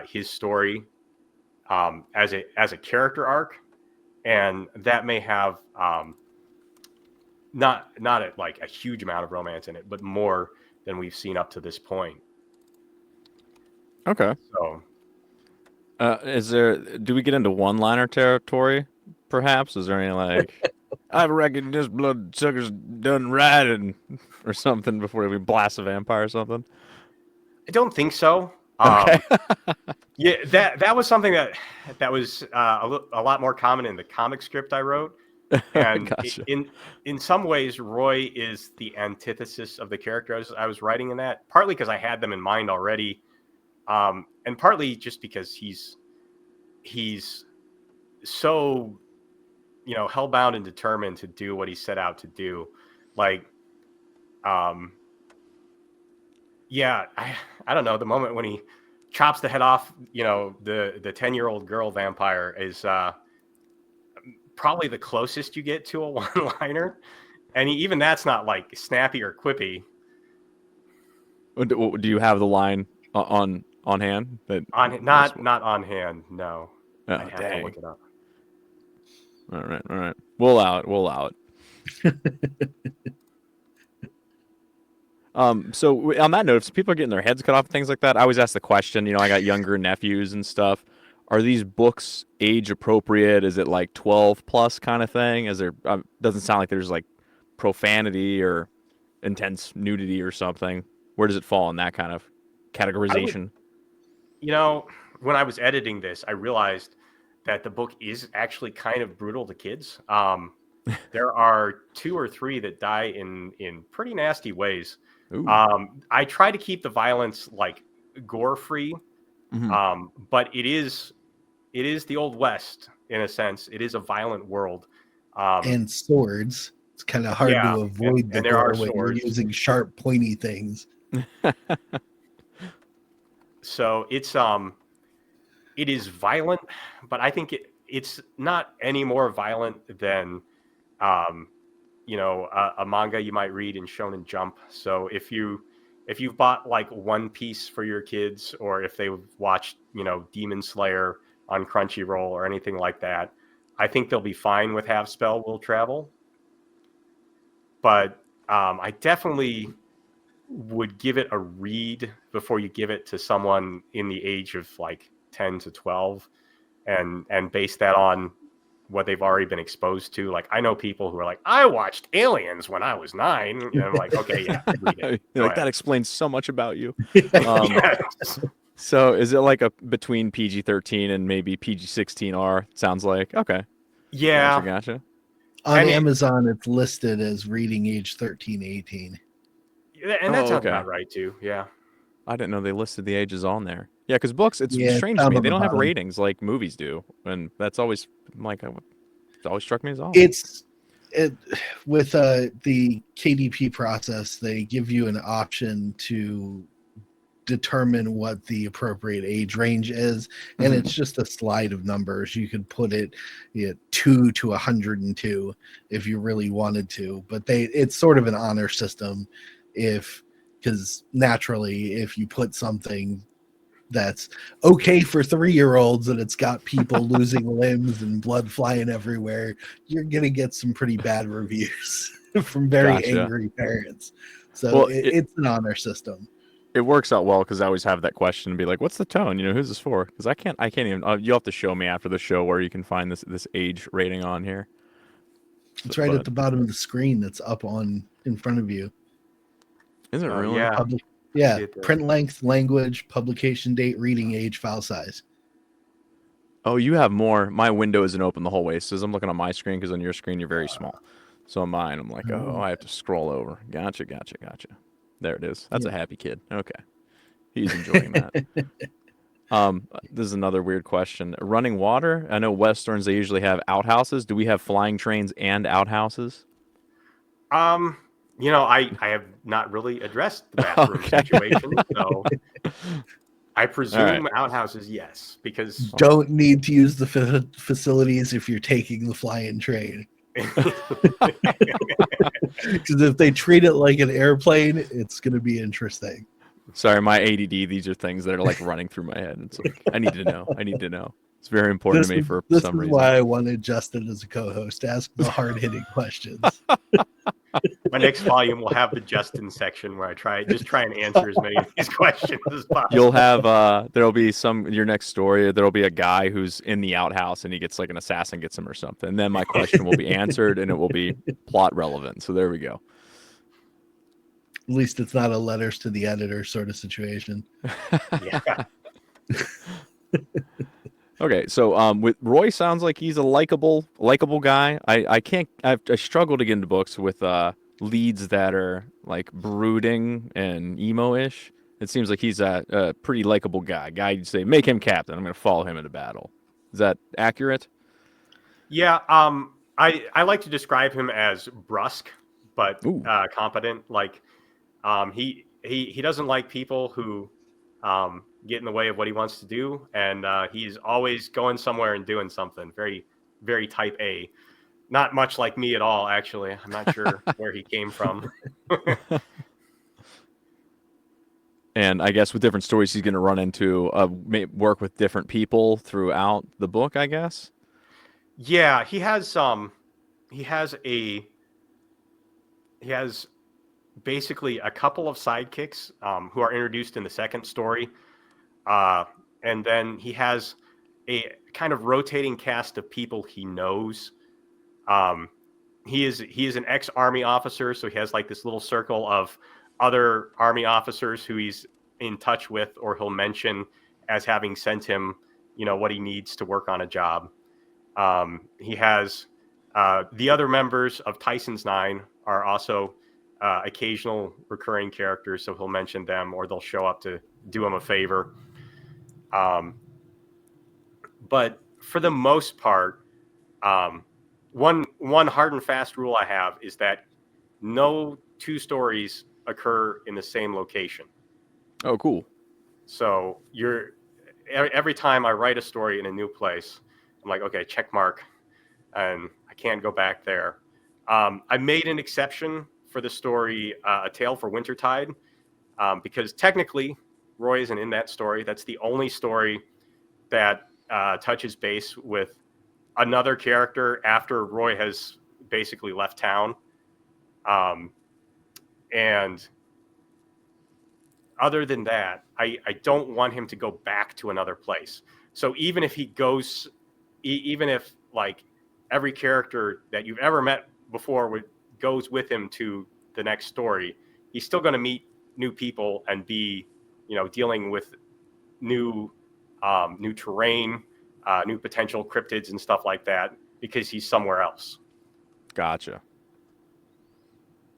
S2: his story as a character arc, and that may have not like a huge amount of romance in it, but more than we've seen up to this point.
S3: Okay.
S2: So,
S3: do we get into one-liner territory? Perhaps is there any like, I reckon this bloodsucker's done riding or something before we blast a vampire or something?
S2: I don't think so.
S3: Okay.
S2: Yeah, that was something that was a lot more common in the comic script I wrote, and
S3: Gotcha.
S2: in some ways, Roy is the antithesis of the character I was writing in that. Partly because I had them in mind already, and partly just because he's so, hellbound and determined to do what he set out to do. Like, yeah, I don't know, the moment when he chops the head off, the 10-year-old girl vampire is probably the closest you get to a one-liner, and even that's not like snappy or quippy.
S3: Do you have the line on hand?
S2: Not on hand, no.
S3: Oh,
S2: I'd have to look it up.
S3: All right. We'll allow it. So on that note, if people are getting their heads cut off and things like that, I always ask the question, I got younger nephews and stuff. Are these books age appropriate? Is it like 12 plus kind of thing? Is there, doesn't sound like there's like profanity or intense nudity or something. Where does it fall in that kind of categorization?
S2: When I was editing this, I realized that the book is actually kind of brutal to kids. There are 2 or 3 that die in pretty nasty ways. I try to keep the violence like gore free, but it is the Old West in a sense. It is a violent world,
S1: and swords. It's kind of hard to avoid the gore when you're using sharp, pointy things.
S2: So it is violent, but I think it's not any more violent than a manga you might read in Shonen Jump. So if you've bought like One Piece for your kids, or if they've watched Demon Slayer Crunchyroll or anything like that. I think they'll be fine with Have Spell Will Travel. But I definitely would give it a read before you give it to someone in the age of like 10 to 12 and base that on what they've already been exposed to. Like, I know people who are like, I watched Aliens when I was 9. And I'm like, okay, yeah, read it.
S3: Like, that explains so much about you.
S2: Yes.
S3: So is it like a between PG-13 and maybe PG-16R? Sounds like. Okay.
S2: Yeah.
S3: Gotcha.
S1: On Amazon, it's listed as reading age 13-18.
S2: And that sounds about right too. Yeah.
S3: I didn't know they listed the ages on there. Yeah, because books, it's
S1: Yeah,
S3: strange
S1: down
S3: to me.
S1: on
S3: They
S1: the
S3: don't have
S1: bottom.
S3: ratings like movies do, and that's always like it's always struck me as odd.
S1: With the KDP process, they give you an option to determine what the appropriate age range is, and it's just a slide of numbers. You could put it 2 to 102 if you really wanted to, but it's sort of an honor system, because naturally if you put something that's okay for 3-year-olds and it's got people losing limbs and blood flying everywhere, you're gonna get some pretty bad reviews from very angry parents. So it's an honor system.
S3: It works out well because I always have that question and be like, "What's the tone? Who's this for?" Because I can't even. You'll have to show me after the show where you can find this age rating on here.
S1: It's right at the bottom of the screen. That's up in front of you.
S3: Is it really?
S1: Yeah. Print length, language, publication date, reading age, file size.
S3: Oh, you have more. My window isn't open the whole way. So as I'm looking on my screen, because on your screen you're very small. So on mine, I'm like, I have to scroll over. Gotcha. There it is. That's a happy kid. Okay. He's enjoying that. This is another weird question. Running water? I know Westerns, they usually have outhouses. Do we have flying trains and outhouses?
S2: I have not really addressed the bathroom situation, so I presume outhouses, yes, because
S1: don't need to use the facilities if you're taking the flying train. Because if they treat it like an airplane, it's going to be interesting.
S3: Sorry, my ADD. These are things that are like running through my head. It's like I need to know. It's very important to me for some reason.
S1: This is why I wanted Justin as a co-host to ask the hard-hitting questions.
S2: My next volume will have the Justin section where I try and answer as many of these questions as possible.
S3: You'll have there'll be your next story. There'll be a guy who's in the outhouse and he gets like an assassin gets him or something. And then my question will be answered and it will be plot relevant. So there we go.
S1: At least it's not a letters to the editor sort of situation.
S2: Yeah.
S3: Okay, so with Roy, sounds like he's a likable guy. I struggle to get into books with leads that are like brooding and emo-ish. It seems like he's a pretty likable guy. You'd say, make him captain. I'm going to follow him into battle. Is that accurate?
S2: Yeah. I like to describe him as brusque, but competent. Like, he doesn't like people who get in the way of what he wants to do, and he's always going somewhere and doing something. Very, very type A. Not much like me at all, actually. I'm not sure where he came from.
S3: And I guess with different stories, he's going to run into work with different people throughout the book, I guess.
S2: Yeah, he has basically a couple of sidekicks who are introduced in the second story. And then he has a kind of rotating cast of people he knows. He is an ex-Army officer, so he has like this little circle of other Army officers who he's in touch with, or he'll mention as having sent him, what he needs to work on a job. He has the other members of Tyson's Nine are also occasional recurring characters, so he'll mention them, or they'll show up to do him a favor. But for the most part, one hard and fast rule I have is that no two stories occur in the same location.
S3: Oh, cool.
S2: So every time I write a story in a new place, I'm like, okay, check mark, and I can't go back there. I made an exception for the story A Tale for Wintertide, because technically Roy isn't in that story. That's the only story that touches base with another character after Roy has basically left town. And other than that, I don't want him to go back to another place. So even if he goes, even if like every character that you've ever met before goes with him to the next story, he's still going to meet new people and be, dealing with new terrain, new potential cryptids and stuff like that because he's somewhere else.
S3: Gotcha.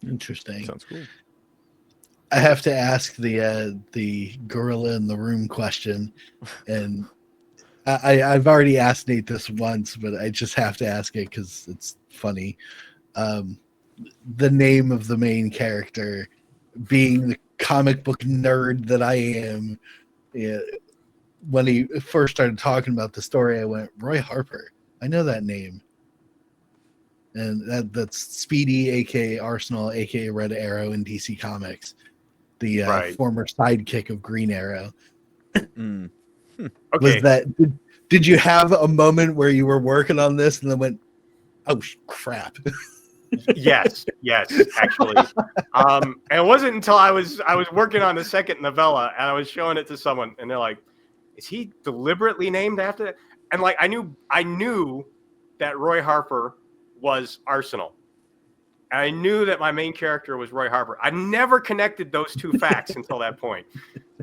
S1: Interesting.
S3: Sounds cool.
S1: I have to ask the gorilla in the room question, and I've already asked Nate this once, but I just have to ask it because it's funny. The name of the main character, being the comic book nerd that I am, when he first started talking about the story, I went, Roy Harper. I know that name. And that's Speedy, aka Arsenal, aka Red Arrow in DC Comics, the former sidekick of Green Arrow.
S2: Okay.
S1: Was that? Did you have a moment where you were working on this and then went, "Oh crap"?
S2: Yes, actually. And it wasn't until I was working on the second novella and I was showing it to someone, and they're like, "Is he deliberately named after that?" And like I knew that Roy Harper was Arsenal. And I knew that my main character was Roy Harper. I never connected those two facts until that point.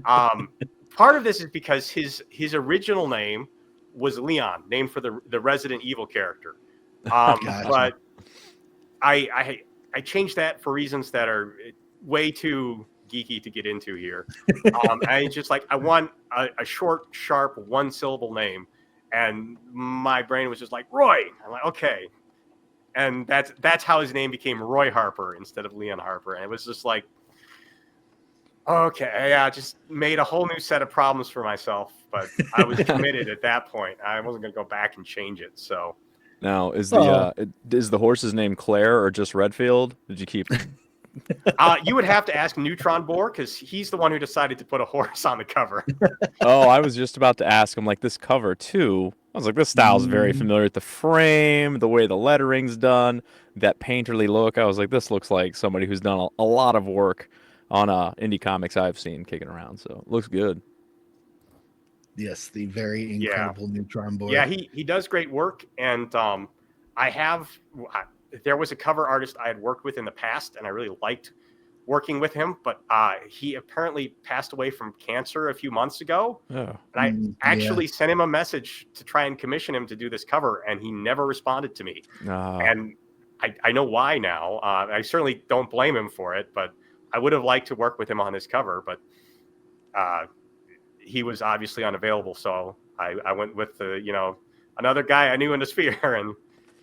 S2: Part of this is because his original name was Leon, named for the Resident Evil character. But I changed that for reasons that are way too geeky to get into here. I just I want a short, sharp, one-syllable name, and my brain was just like Roy. I'm like, okay. And that's how his name became Roy Harper instead of Leon Harper. And it was just like, okay, I just made a whole new set of problems for myself. But I was committed at that point. I wasn't going to go back and change it. So
S3: now, is the horse's name Claire or just Redfield? Did you keep?
S2: You would have to ask Neutron Boar because he's the one who decided to put a horse on the cover.
S3: Oh, I was just about to ask him, like, this cover too. I was like, this style's very familiar with the frame, the way the lettering's done, that painterly look. I was like, this looks like somebody who's done a lot of work on indie comics I've seen kicking around. So it looks good.
S1: Yes, the very incredible Neutron Boar.
S2: Yeah, he does great work, and there was a cover artist I had worked with in the past, and I really liked working with him, but he apparently passed away from cancer a few months ago.
S3: Oh.
S2: And I actually sent him a message to try and commission him to do this cover, and he never responded to me. And I know why now. I certainly don't blame him for it, but I would have liked to work with him on this cover, but he was obviously unavailable, so I went with another guy I knew in the sphere, and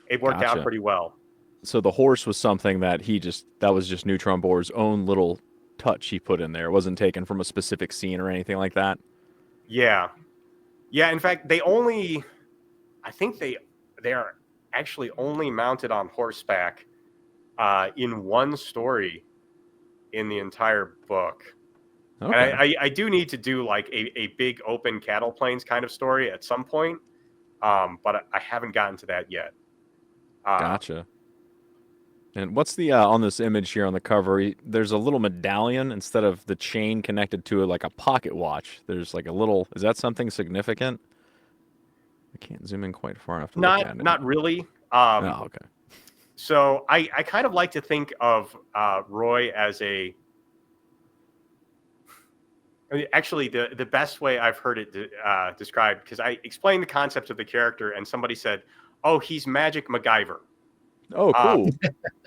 S2: it worked out pretty well.
S3: So the horse was something that that was just Neutron Boar's own little touch he put in there. It wasn't taken from a specific scene or anything like that.
S2: Yeah. In fact, I think they are actually only mounted on horseback in one story in the entire book. Okay. And I do need to do like a big open cattle plains kind of story at some point, but I haven't gotten to that yet.
S3: Gotcha. And what's the on this image here on the cover? There's a little medallion instead of the chain connected to it, like a pocket watch. There's like a little. Is that something significant? I can't zoom in quite far enough to look at it.
S2: Not really.
S3: Okay.
S2: So I kind of like to think of Roy as actually the best way I've heard it described, because I explained the concept of the character and somebody said, "Oh, he's Magic MacGyver."
S3: Oh, cool.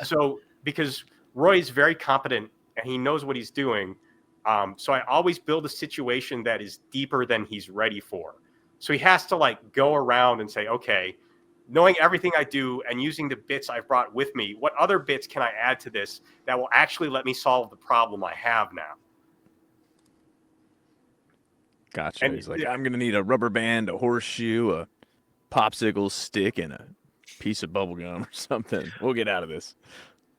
S2: So because Roy is very competent and he knows what he's doing, so I always build a situation that is deeper than he's ready for. So he has to go around and say, okay, knowing everything I do and using the bits I've brought with me, what other bits can I add to this that will actually let me solve the problem I have now?
S3: Gotcha. And he's like, I'm going to need a rubber band, a horseshoe, a popsicle stick, and a piece of bubble gum or something. We'll get out of this.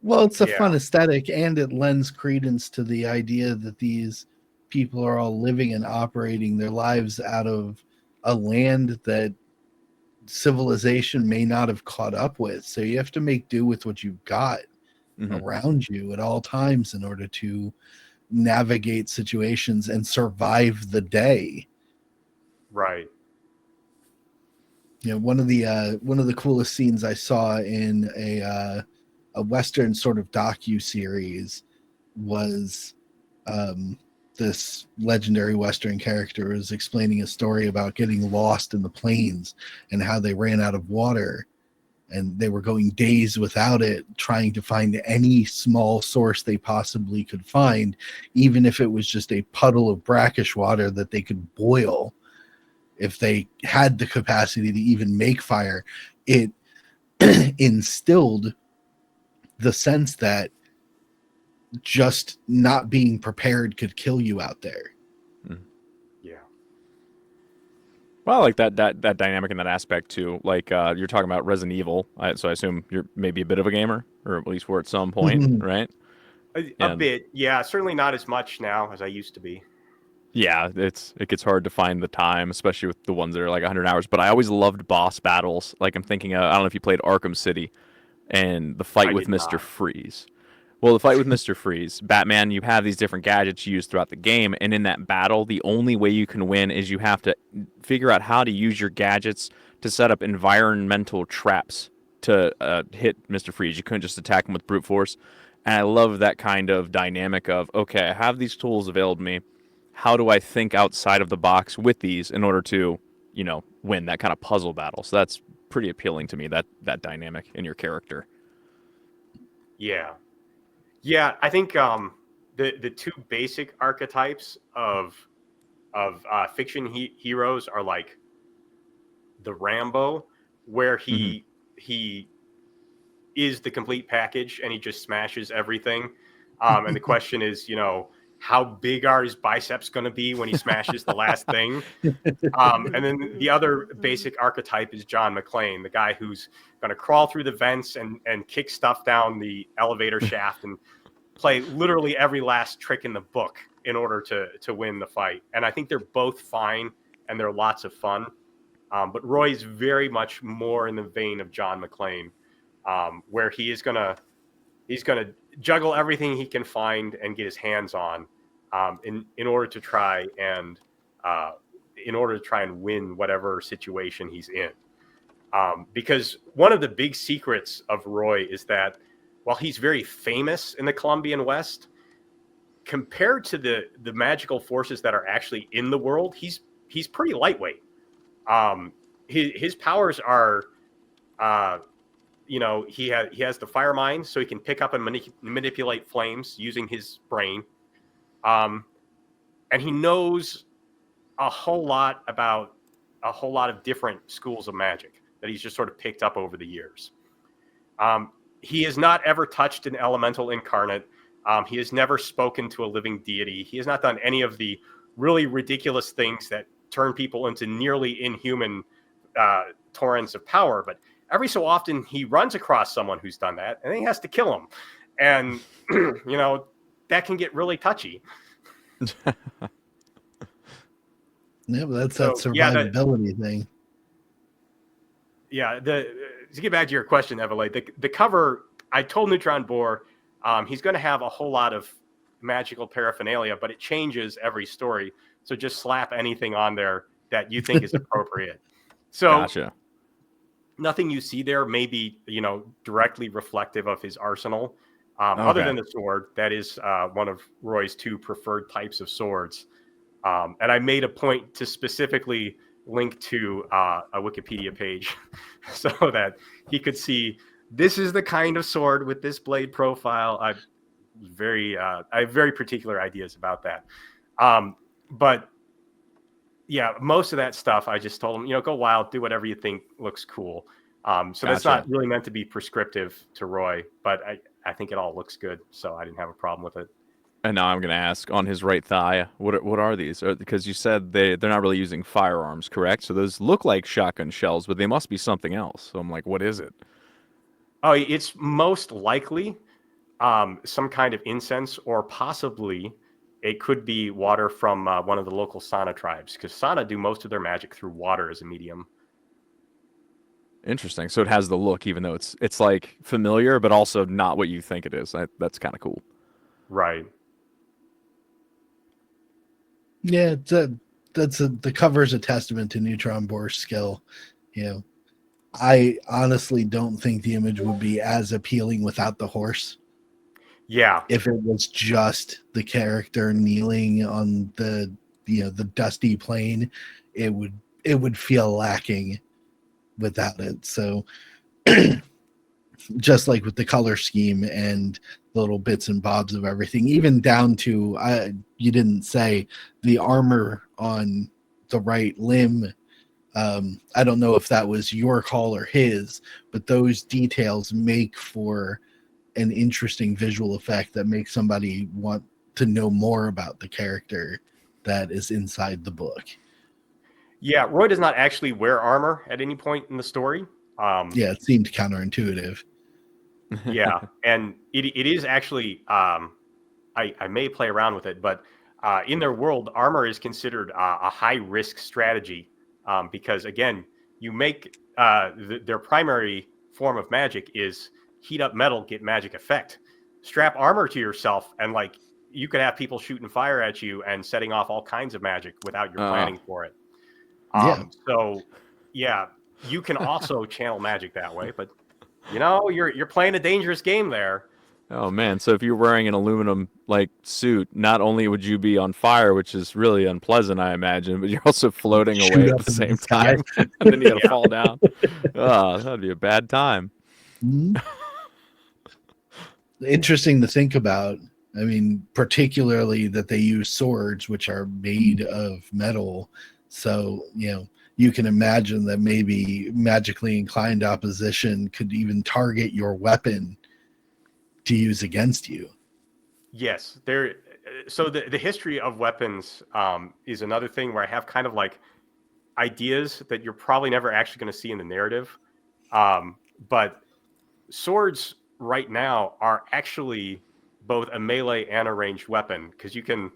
S1: Well, it's a fun aesthetic, and it lends credence to the idea that these people are all living and operating their lives out of a land that civilization may not have caught up with. So you have to make do with what you've got around you at all times in order to navigate situations and survive the day.
S2: Right.
S1: You know, one of the coolest scenes I saw in a Western sort of docu-series was this legendary Western character was explaining a story about getting lost in the plains and how they ran out of water and they were going days without it, trying to find any small source they possibly could find, even if it was just a puddle of brackish water that they could boil. If they had the capacity to even make fire, it instilled the sense that just not being prepared could kill you out there.
S2: Yeah.
S3: Well, like that dynamic in that aspect too. Like you're talking about Resident Evil, so I assume you're maybe a bit of a gamer, or at least were at some point, right?
S2: A bit, yeah. Certainly not as much now as I used to be.
S3: Yeah, it gets hard to find the time, especially with the ones that are like 100 hours. But I always loved boss battles. Like I'm thinking, I don't know if you played Arkham City, and the fight with Mr. Freeze. Well, the fight with Mr. Freeze, Batman, you have these different gadgets you use throughout the game, and in that battle, the only way you can win is you have to figure out how to use your gadgets to set up environmental traps to hit Mr. Freeze. You couldn't just attack him with brute force. And I love that kind of dynamic of, okay, I have these tools available to me. How do I think outside of the box with these in order to, win that kind of puzzle battle? So that's pretty appealing to me, that dynamic in your character.
S2: Yeah. Yeah, I think the two basic archetypes of fiction heroes are like the Rambo, where he is the complete package and he just smashes everything. And the question is, how big are his biceps going to be when he smashes the last thing? And then the other basic archetype is John McClane, the guy who's going to crawl through the vents and kick stuff down the elevator shaft and play literally every last trick in the book in order to win the fight. And I think they're both fine and they're lots of fun. But Roy's very much more in the vein of John McClane, where he's gonna juggle everything he can find and get his hands on, in order to try and win whatever situation he's in. Because one of the big secrets of Roy is that while he's very famous in the Colombian West, compared to the magical forces that are actually in the world, he's pretty lightweight. His powers are, he has the fire mind, so he can pick up and manipulate flames using his brain. And he knows a whole lot about a whole lot of different schools of magic that he's just sort of picked up over the years. He has not ever touched an elemental incarnate. He has never spoken to a living deity. He has not done any of the really ridiculous things that turn people into nearly inhuman torrents of power. But every so often he runs across someone who's done that and then he has to kill him. And, that can get really touchy.
S1: Yeah, but that's that survivability thing.
S2: Yeah, to get back to your question, Evaleigh, the cover, I told Neutron Boar, he's going to have a whole lot of magical paraphernalia, but it changes every story. So just slap anything on there that you think is appropriate. So
S3: gotcha.
S2: Nothing you see there may be, directly reflective of his arsenal.
S3: Okay.
S2: Other than the sword, that is one of Roy's two preferred types of swords. And I made a point to specifically link to a Wikipedia page so that he could see this is the kind of sword with this blade profile. I have very particular ideas about that. But yeah, most of that stuff, I just told him, go wild, do whatever you think looks cool. So that's not really meant to be prescriptive to Roy, but I think it all looks good. So I didn't have a problem with it.
S3: And now I'm going to ask, on his right thigh, what are these? Because you said they're not really using firearms, correct? So those look like shotgun shells, but they must be something else. So I'm like, what is it?
S2: Oh, it's most likely some kind of incense or possibly it could be water from one of the local Sana tribes, because Sana do most of their magic through water as a medium.
S3: Interesting. So it has the look, even though it's like familiar, but also not what you think it is. That's kind of cool.
S2: Right.
S1: Yeah, the cover's a testament to Neutron Boar's skill. You know, I honestly don't think the image would be as appealing without the horse.
S2: Yeah.
S1: If it was just the character kneeling on the the dusty plain, it would feel lacking without it. So just like with the color scheme and the little bits and bobs of everything, even down to you didn't say the armor on the right limb. I don't know if that was your call or his, but those details make for an interesting visual effect that makes somebody want to know more about the character that is inside the book.
S2: Yeah, Roy does not actually wear armor at any point in the story.
S1: Yeah, it seemed counterintuitive.
S2: Yeah, and it is actually, I may play around with it, but in their world, armor is considered a high risk strategy, because again, you make their primary form of magic is heat up metal, get magic effect. Strap armor to yourself, and like you could have people shooting fire at you and setting off all kinds of magic without your planning for it.
S1: Yeah.
S2: So yeah, you can also channel magic that way, but you're playing a dangerous game there.
S3: Oh man! So if you're wearing an aluminum like suit, not only would you be on fire, which is really unpleasant, I imagine, but you're also floating
S1: Shoot
S3: away
S1: up
S3: at the
S1: in
S3: same
S1: the sky.
S3: time, and then you got to
S2: Yeah.
S3: fall down. Oh, that'd be a bad time.
S1: Mhm. Interesting to think about. I mean, particularly that they use swords, which are made of metal. So, you can imagine that maybe magically inclined opposition could even target your weapon to use against you.
S2: Yes, there. So the history of weapons is another thing where I have kind of like ideas that you're probably never actually going to see in the narrative. But swords right now are actually both a melee and a ranged weapon, because you can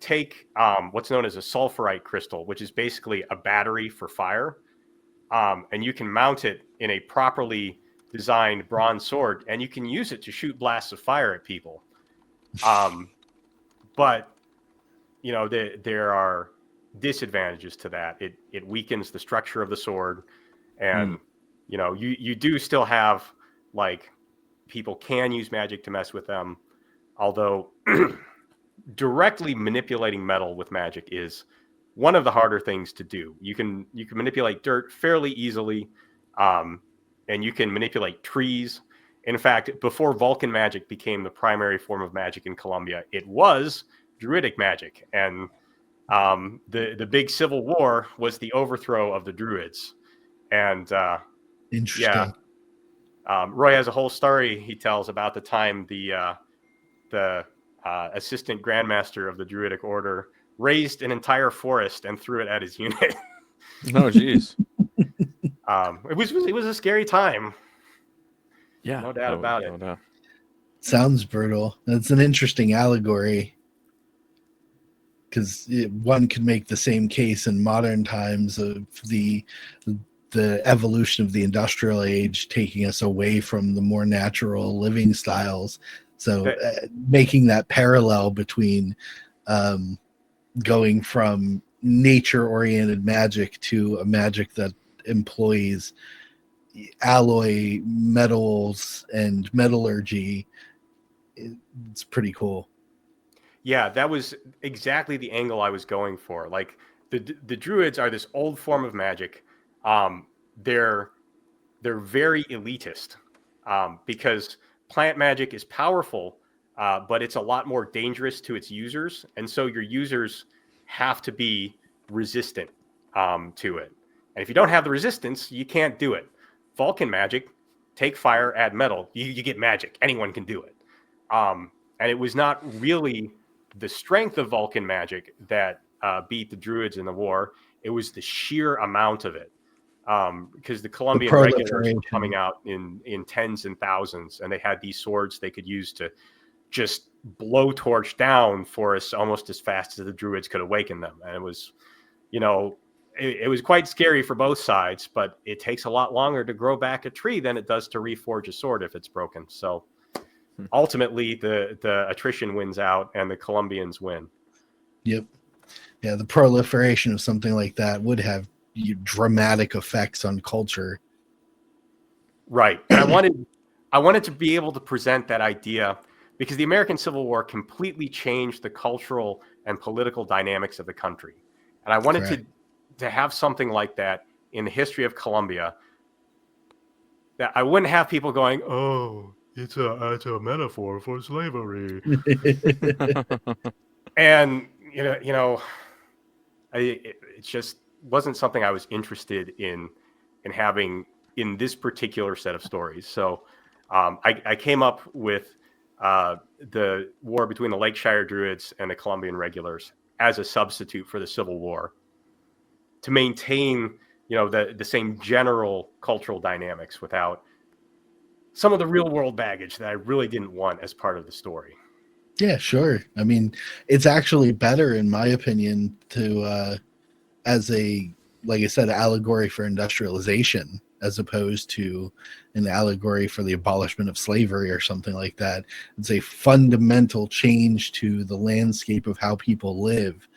S2: take what's known as a sulfurite crystal, which is basically a battery for fire, and you can mount it in a properly designed bronze sword, and you can use it to shoot blasts of fire at people. But there are disadvantages to that. It weakens the structure of the sword, and you do still have, like, people can use magic to mess with them, although directly manipulating metal with magic is one of the harder things to do. You can manipulate dirt fairly easily, and you can manipulate trees. In fact, before Vulcan magic became the primary form of magic in Columbia, it was Druidic magic, and the big civil war was the overthrow of the Druids. And
S1: Interesting.
S2: Roy has a whole story he tells about the time the assistant grandmaster of the Druidic order raised an entire forest and threw it at his unit.
S3: Oh, geez.
S2: It was a scary time.
S3: Yeah,
S2: No doubt about it.
S3: No doubt.
S1: Sounds brutal. That's an interesting allegory, because one could make the same case in modern times of the evolution of the industrial age taking us away from the more natural living styles. So making that parallel between going from nature-oriented magic to a magic that employs alloy metals and metallurgy, it's pretty cool.
S2: Yeah, that was exactly the angle I was going for. Like, the Druids are this old form of magic. They're very elitist, because plant magic is powerful, but it's a lot more dangerous to its users, and so your users have to be resistant to it. And if you don't have the resistance, you can't do it. Vulcan magic, take fire, add metal, you get magic. Anyone can do it. And it was not really the strength of Vulcan magic that beat the Druids in the war. It was the sheer amount of it. Because the Columbian regulars were coming out in tens and thousands, and they had these swords they could use to just blowtorch down forests almost as fast as the druids could awaken them. And it was, it was quite scary for both sides, but it takes a lot longer to grow back a tree than it does to reforge a sword if it's broken. So ultimately, the attrition wins out and the Colombians win.
S1: Yep. Yeah, the proliferation of something like that would have dramatic effects on culture.
S2: Right. And I wanted to be able to present that idea because the American Civil War completely changed the cultural and political dynamics of the country. And I wanted to have something like that in the history of Colombia, that I wouldn't have people going, "Oh, it's a metaphor for slavery." And it just wasn't something I was interested in having in this particular set of stories. So I came up with the war between the Lakeshire Druids and the Colombian Regulars as a substitute for the Civil War to maintain, the same general cultural dynamics without some of the real world baggage that I really didn't want as part of the story.
S1: Yeah, sure. I mean, it's actually better, in my opinion, to as a, like I said, allegory for industrialization as opposed to an allegory for the abolishment of slavery or something like that. It's a fundamental change to the landscape of how people live,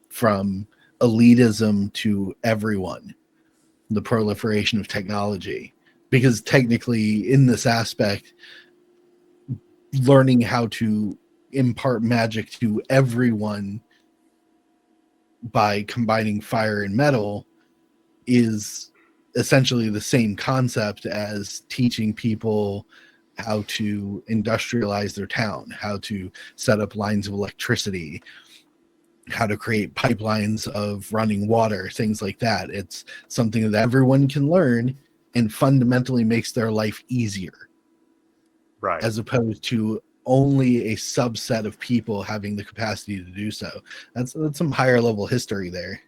S1: from elitism to everyone, the proliferation of technology. Because technically, in this aspect, learning how to impart magic to everyone by combining fire and metal is essentially the same concept as teaching people how to industrialize their town, how to set up lines of electricity, how to create pipelines of running water, things like that. It's something that everyone can learn and fundamentally makes their life easier.
S2: Right.
S1: As opposed to only a subset of people having the capacity to do so. That's some higher level history there.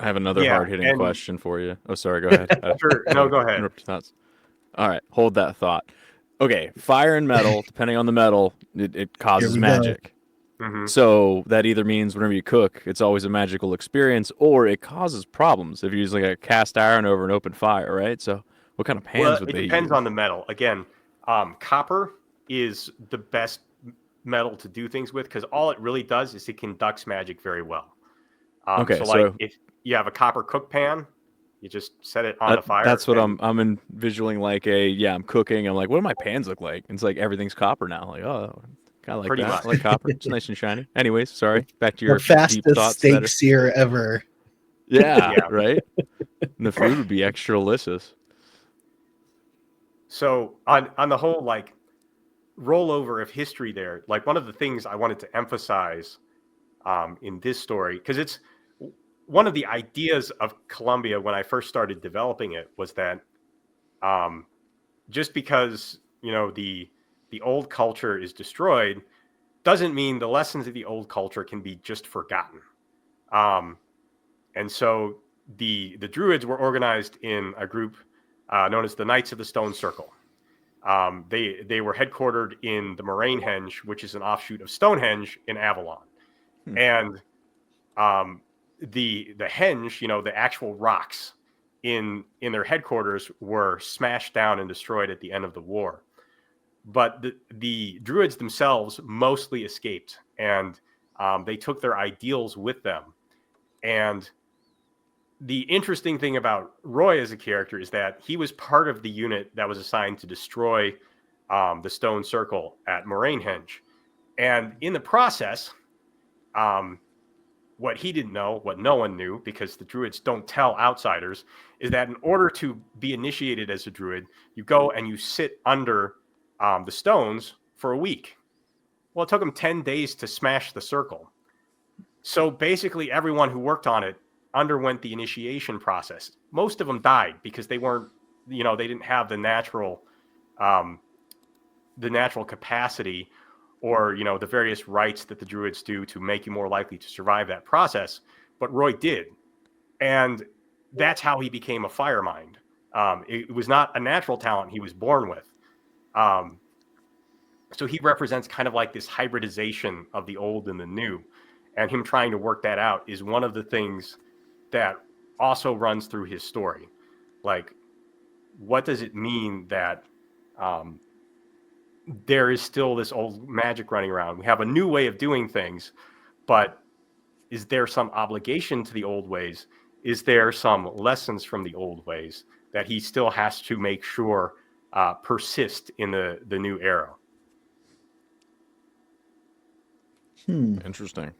S3: I have another hard-hitting question for you. Oh, sorry, go ahead.
S2: Sure. No, go ahead.
S3: All right, hold that thought. Okay, fire and metal, depending on the metal, it causes magic.
S2: Mm-hmm.
S3: So that either means whenever you cook, it's always a magical experience, or it causes problems if you use like a cast iron over an open fire, right? So what kind of pans would they use?
S2: It depends on the metal. Again, copper is the best metal to do things with because all it really does is it conducts magic very well. So if you have a copper cook pan, you just set it on the fire.
S3: That's what I'm envisioning. Like I'm cooking. I'm like, what do my pans look like? And it's like everything's copper now. Like, oh, kind of like
S2: pretty
S3: that.
S2: much.
S3: I like copper. It's nice and shiny. Anyways, sorry. Back to your
S1: the fastest
S3: deep thoughts.
S1: steak sear ever.
S3: Yeah, right. And the food would be extra delicious.
S2: So on the whole, like, rollover of history there, like one of the things I wanted to emphasize in this story, because it's one of the ideas of Colombia when I first started developing it, was that just because the old culture is destroyed doesn't mean the lessons of the old culture can be just forgotten. And so the Druids were organized in a group known as the Knights of the Stone Circle. They were headquartered in the Morainehenge, which is an offshoot of Stonehenge in Avalon. And the henge, the actual rocks in their headquarters were smashed down and destroyed at the end of the war. But the Druids themselves mostly escaped, and they took their ideals with them. And the interesting thing about Roy as a character is that he was part of the unit that was assigned to destroy the Stone Circle at Morainehenge. And in the process, what he didn't know, what no one knew, because the Druids don't tell outsiders, is that in order to be initiated as a Druid, you go and you sit under the stones for a week. Well, it took them 10 days to smash the circle. So basically everyone who worked on it underwent the initiation process. Most of them died because they weren't, they didn't have the natural capacity or, the various rites that the Druids do to make you more likely to survive that process. But Roy did. And that's how he became a fire mind. It was not a natural talent he was born with. So he represents kind of like this hybridization of the old and the new, and him trying to work that out is one of the things that also runs through his story. Like, what does it mean that there is still this old magic running around? We have a new way of doing things, but is there some obligation to the old ways? Is there some lessons from the old ways that he still has to make sure persist in the new era?
S3: Interesting.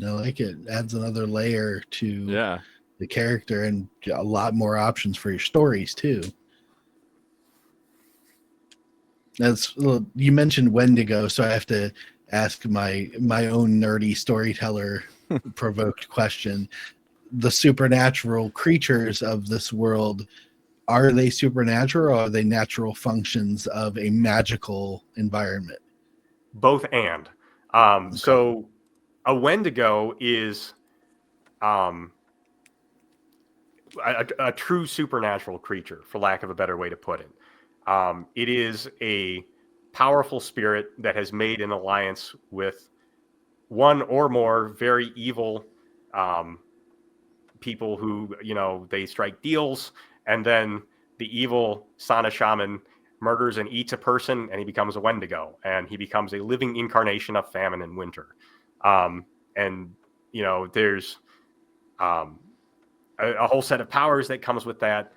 S1: I like it. Adds another layer to
S3: Yeah.
S1: the character and a lot more options for your stories too. You mentioned Wendigo, so I have to ask my own nerdy storyteller provoked question. The supernatural creatures of this world, are they supernatural, or are they natural functions of a magical environment?
S2: Both and. Okay. So a Wendigo is a true supernatural creature, for lack of a better way to put it. It is a powerful spirit that has made an alliance with one or more very evil people who, they strike deals, and then the evil Sana shaman murders and eats a person, and he becomes a Wendigo, and he becomes a living incarnation of famine and winter. And, there's a whole set of powers that comes with that.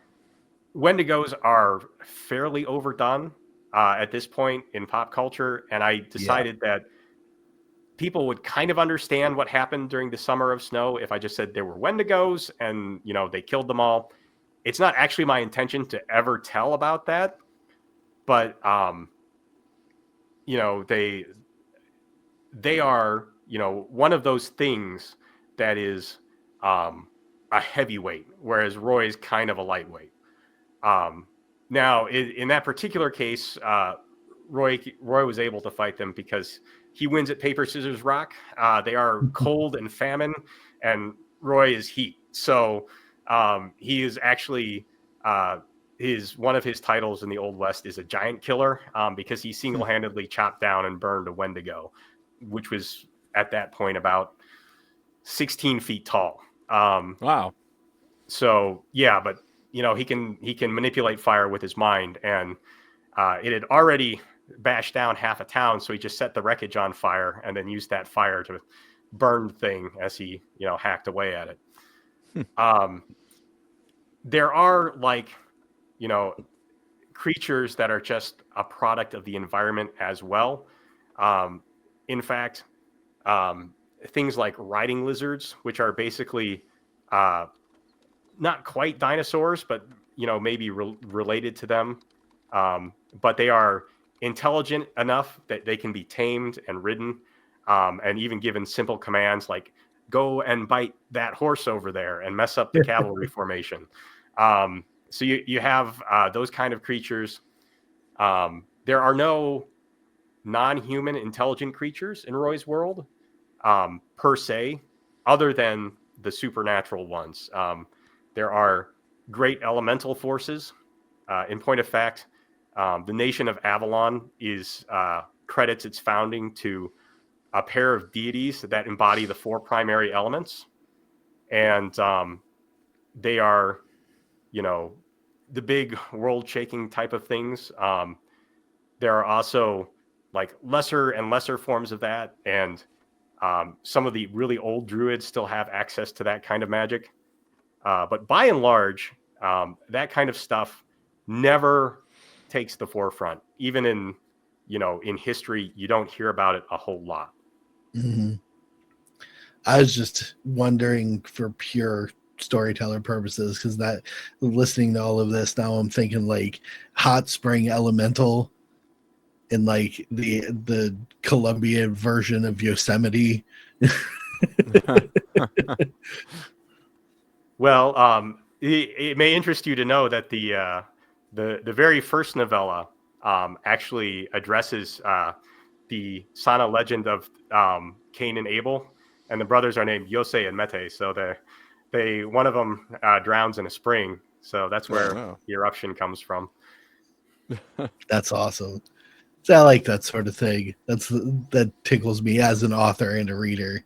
S2: Wendigos are fairly overdone at this point in pop culture, and I decided that people would kind of understand what happened during the Summer of Snow if I just said there were Wendigos and, they killed them all. It's not actually my intention to ever tell about that, but, they are, one of those things that is a heavyweight, whereas Roy is kind of a lightweight. Now, in that particular case, Roy was able to fight them because he wins at paper, scissors, rock. They are cold and famine, and Roy is heat. So he is actually one of his titles in the Old West is a giant killer because he single-handedly chopped down and burned a Wendigo, which was at that point about 16 feet tall.
S3: Wow.
S2: So yeah, but he can manipulate fire with his mind, and it had already bashed down half a town, so he just set the wreckage on fire and then used that fire to burn the thing as he hacked away at it. There are creatures that are just a product of the environment as well. In fact, things like riding lizards, which are basically not quite dinosaurs, but maybe related to them. But they are intelligent enough that they can be tamed and ridden, and even given simple commands like go and bite that horse over there and mess up the cavalry formation. So you have those kind of creatures. There are no non-human intelligent creatures in Roy's world per se, other than the supernatural ones. There are great elemental forces. In point of fact, the nation of Avalon credits its founding to a pair of deities that embody the four primary elements. And they are, the big world-shaking type of things. There are also lesser and lesser forms of that. And some of the really old druids still have access to that kind of magic. But by and large, that kind of stuff never takes the forefront. Even in history, you don't hear about it a whole lot.
S1: Mm-hmm. I was just wondering for pure storyteller purposes, because that listening to all of this now, I'm thinking hot spring elemental in the Columbia version of Yosemite.
S2: Well, it may interest you to know that the very first novella actually addresses the Sana legend of Cain and Abel, and the brothers are named Yosei and Mete. So one of them drowns in a spring. So that's where the eruption comes from.
S1: That's awesome. So I like that sort of thing. That tickles me as an author and a reader.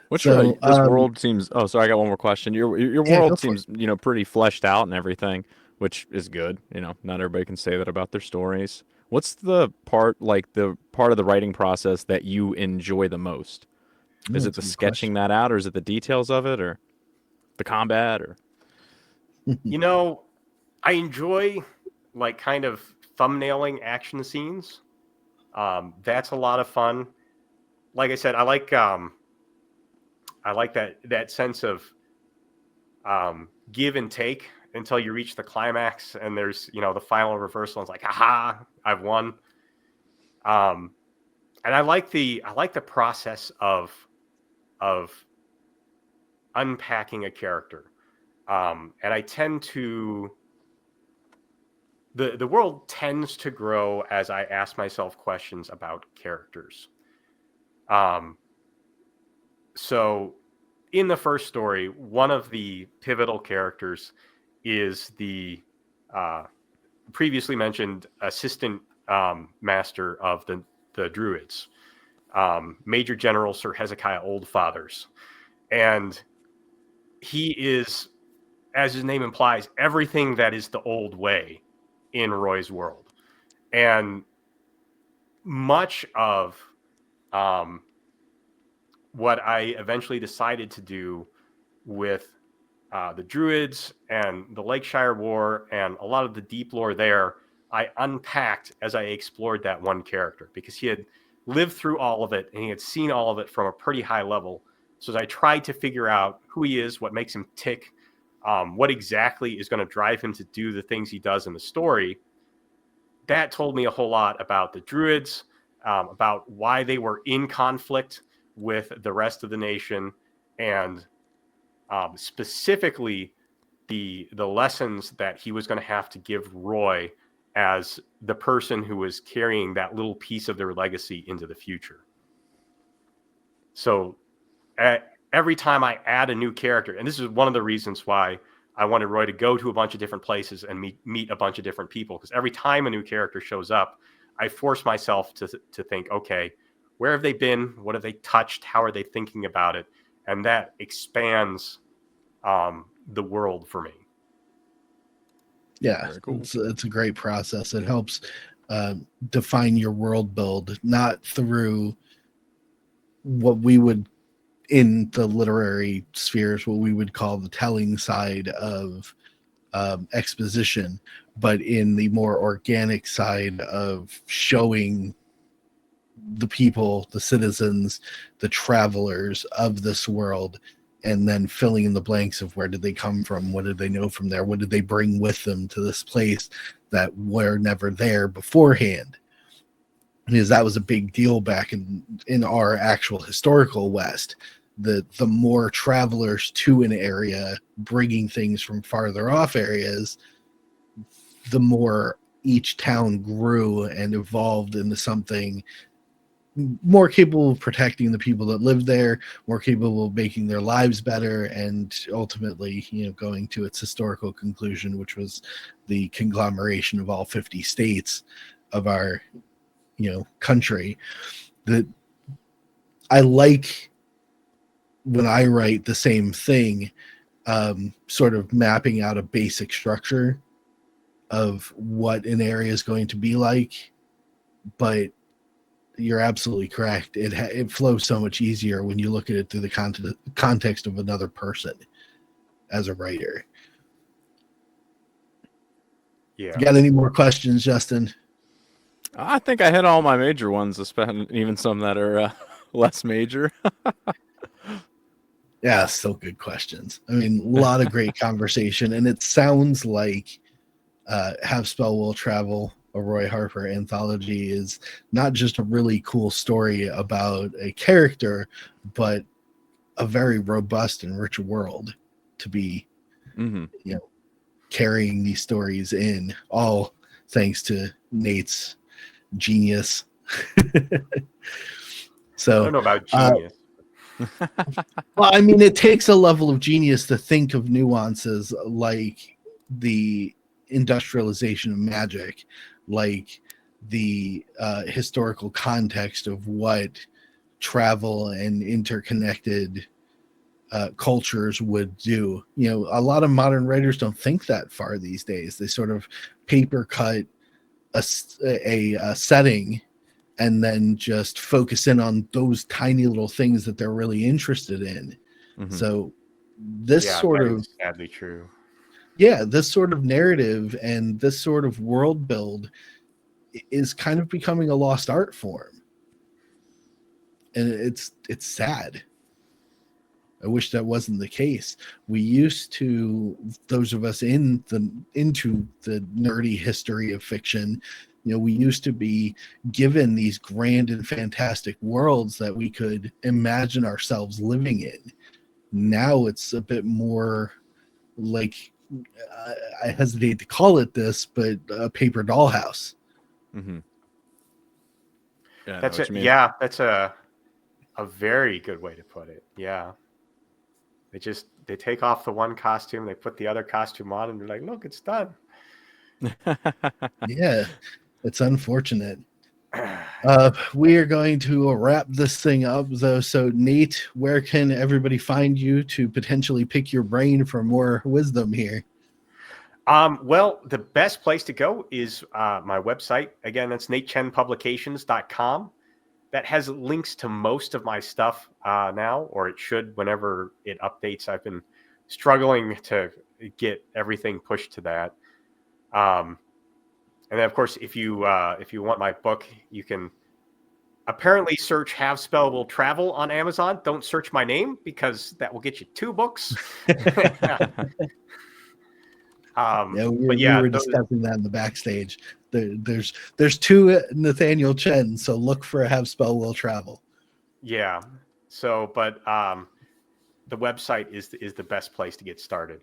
S3: Which
S1: So
S3: this world seems. Oh, sorry, I got one more question. Your
S1: yeah, go
S3: world
S1: for it.
S3: seems pretty fleshed out and everything, which is good. Not everybody can say that about their stories. What's the part of the writing process that you enjoy the most? Is it
S1: That's
S3: the
S1: a good
S3: sketching
S1: question.
S3: that out, or is it the details of it, or the combat, or
S2: I enjoy like kind of thumbnailing action scenes. That's a lot of fun. Like I said, I like that sense of give and take until you reach the climax, and there's the final reversal. And it's like, aha, I've won. And I like the process of unpacking a character. And I tend to the world tends to grow as I ask myself questions about characters. So in the first story, one of the pivotal characters is the previously mentioned assistant master of the Druids, Major General Sir Hezekiah Oldfathers. And he is, as his name implies, everything that is the old way in Roy's world. And much of what I eventually decided to do with the Druids and the Lakeshire War and a lot of the deep lore there, I unpacked as I explored that one character, because he had lived through all of it and he had seen all of it from a pretty high level. So as I tried to figure out who he is, what makes him tick, what exactly is going to drive him to do the things he does in the story, that told me a whole lot about the Druids, about why they were in conflict with the rest of the nation, and specifically the lessons that he was going to have to give Roy as the person who was carrying that little piece of their legacy into the future. So every time I add a new character, and this is one of the reasons why I wanted Roy to go to a bunch of different places and meet a bunch of different people, because every time a new character shows up, I force myself to think, okay, where have they been? What have they touched? How are they thinking about it? And that expands the world for me.
S1: Yeah,
S3: Very cool.
S1: It's a great process. It helps define your world build, not through what we would, in the literary spheres, what we would call the telling side of exposition, but in the more organic side of showing the people, the citizens, the travelers of this world, and then filling in the blanks of where did they come from, what did they know from there, what did they bring with them to this place that were never there beforehand. Because that was a big deal back in our actual historical West. The more travelers to an area bringing things from farther off areas, the more each town grew and evolved into something more capable of protecting the people that live there, more capable of making their lives better, and ultimately, going to its historical conclusion, which was the conglomeration of all 50 states of our, country. That I like when I write the same thing, sort of mapping out a basic structure of what an area is going to be like, but you're absolutely correct. It flows so much easier when you look at it through the context of another person as a writer.
S2: Yeah.
S1: You got any more questions, Justin?
S3: I think I hit all my major ones, even some that are less major.
S1: Yeah, still good questions. I mean, a lot of great conversation, and it sounds like Have Spell Will Travel, a Roy Harper anthology, is not just a really cool story about a character, but a very robust and rich world to be, carrying these stories in, all thanks to Nate's genius. So
S2: I don't know about genius.
S1: Well, I mean, it takes a level of genius to think of nuances like the industrialization of magic, like the historical context of what travel and interconnected cultures would do. You know, a lot of modern writers don't think that far these days. They sort of paper cut a setting and then just focus in on those tiny little things that they're really interested in.
S3: Mhm.
S1: So this
S2: Yeah,
S1: sort
S2: that
S1: of
S2: is sadly true.
S1: this sort of narrative and this sort of world build is kind of becoming a lost art form, and it's sad. I wish that wasn't the case. We used to, those of us into the nerdy history of fiction, you know, we used to be given these grand and fantastic worlds that we could imagine ourselves living in. Now it's a bit more like, I hesitate to call it this, but a paper dollhouse.
S3: Mm-hmm. Yeah, I know
S2: That's
S3: what
S2: it.
S3: you mean.
S2: Yeah, that's a very good way to put it. Yeah. They take off the one costume, they put the other costume on, and they're like, look, it's done.
S1: Yeah, it's unfortunate. We are going to wrap this thing up, though. So, Nate, where can everybody find you to potentially pick your brain for more wisdom here?
S2: Well, the best place to go is my website. Again, that's natechenpublications.com. That has links to most of my stuff now, or it should whenever it updates. I've been struggling to get everything pushed to that. And then, of course, if you want my book, you can apparently search "Have Spell Will Travel" on Amazon. Don't search my name because that will get you 2 books.
S1: We were discussing that in the backstage. There's 2 Nathaniel Chen, so look for "Have Spell Will Travel."
S2: Yeah. So, but the website is the best place to get started.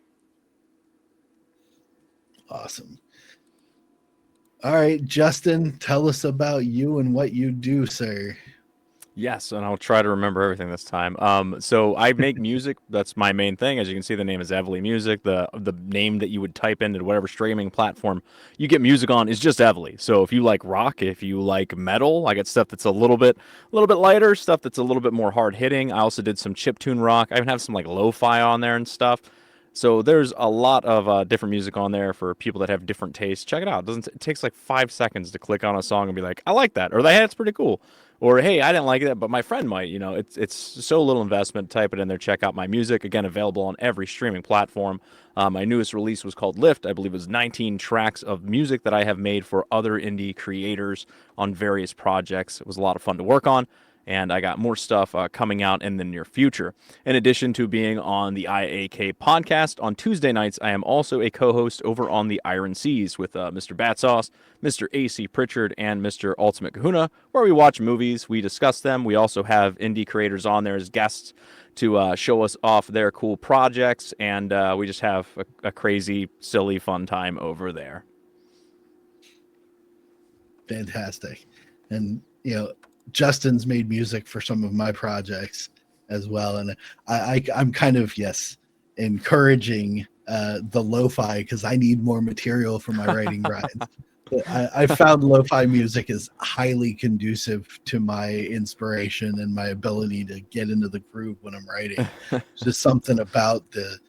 S1: Awesome. All right, Justin, tell us about you and what you do, sir.
S3: Yes, and I'll try to remember everything this time. So I make music. That's my main thing. As you can see, the name is EvaleighMusic. The name that you would type into whatever streaming platform you get music on is just Evaleigh. So if you like rock, if you like metal, I get stuff that's a little bit lighter, stuff that's a little bit more hard hitting. I also did some chiptune rock. I even have some like lo-fi on there and stuff. So there's a lot of different music on there for people that have different tastes. Check it out. It takes like 5 seconds to click on a song and be like, I like that, or that's pretty cool. Or hey, I didn't like that, but my friend might. You know, it's so little investment. Type it in there, check out my music. Again, available on every streaming platform. My newest release was called Lift. I believe it was 19 tracks of music that I have made for other indie creators on various projects. It was a lot of fun to work on, and I got more stuff coming out in the near future. In addition to being on the IAK podcast, on Tuesday nights, I am also a co-host over on the Iron Seas with Mr. Batsauce, Mr. AC Pritchard, and Mr. Ultimate Kahuna, where we watch movies, we discuss them. We also have indie creators on there as guests to show us off their cool projects, and we just have a crazy, silly, fun time over there.
S1: Fantastic. And, you know, Justin's made music for some of my projects as well. And I'm kind of, encouraging the lo-fi because I need more material for my writing grind. I found lo-fi music is highly conducive to my inspiration and my ability to get into the groove when I'm writing. It's just something about the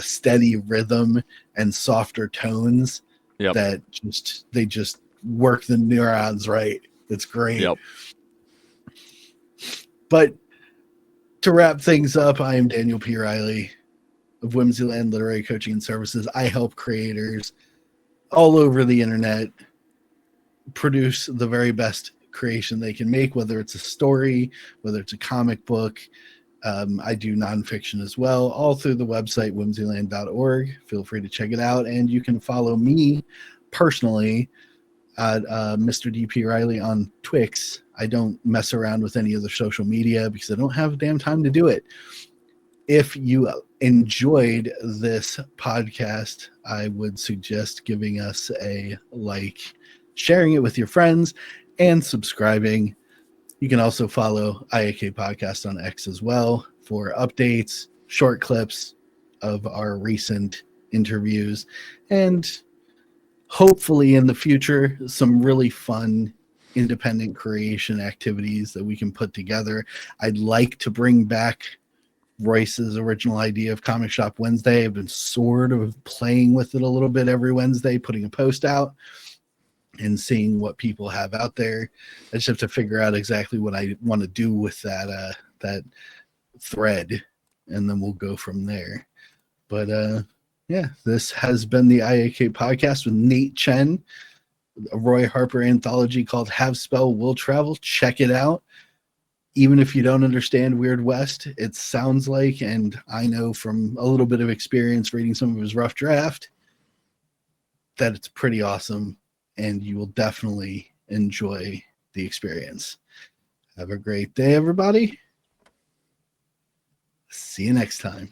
S1: steady rhythm and softer tones that just work the neurons right. It's great.
S3: Yep.
S1: But to wrap things up, I am Daniel P. Riley of Whimsyland Literary Coaching and Services. I help creators all over the internet produce the very best creation they can make, whether it's a story, whether it's a comic book. I do nonfiction as well, all through the website whimsyland.org. Feel free to check it out. And you can follow me personally at Mr. DP Riley on Twix. I don't mess around with any other social media because I don't have damn time to do it. If you enjoyed this podcast, I would suggest giving us a like, sharing it with your friends, and subscribing. You can also follow IAKPodcast on X as well for updates, short clips of our recent interviews, and hopefully in the future, some really fun independent creation activities that we can put together. I'd like to bring back Royce's original idea of Comic Shop Wednesday. I've been sort of playing with it a little bit every Wednesday, putting a post out and seeing what people have out there. I just have to figure out exactly what I want to do with that thread, and then we'll go from there. But yeah, this has been the IAK podcast with Nate Chen, a Roy Harper anthology called Have Spell Will Travel. Check it out. Even if you don't understand Weird West, it sounds like, and I know from a little bit of experience reading some of his rough draft, that it's pretty awesome, and you will definitely enjoy the experience. Have a great day, everybody. See you next time.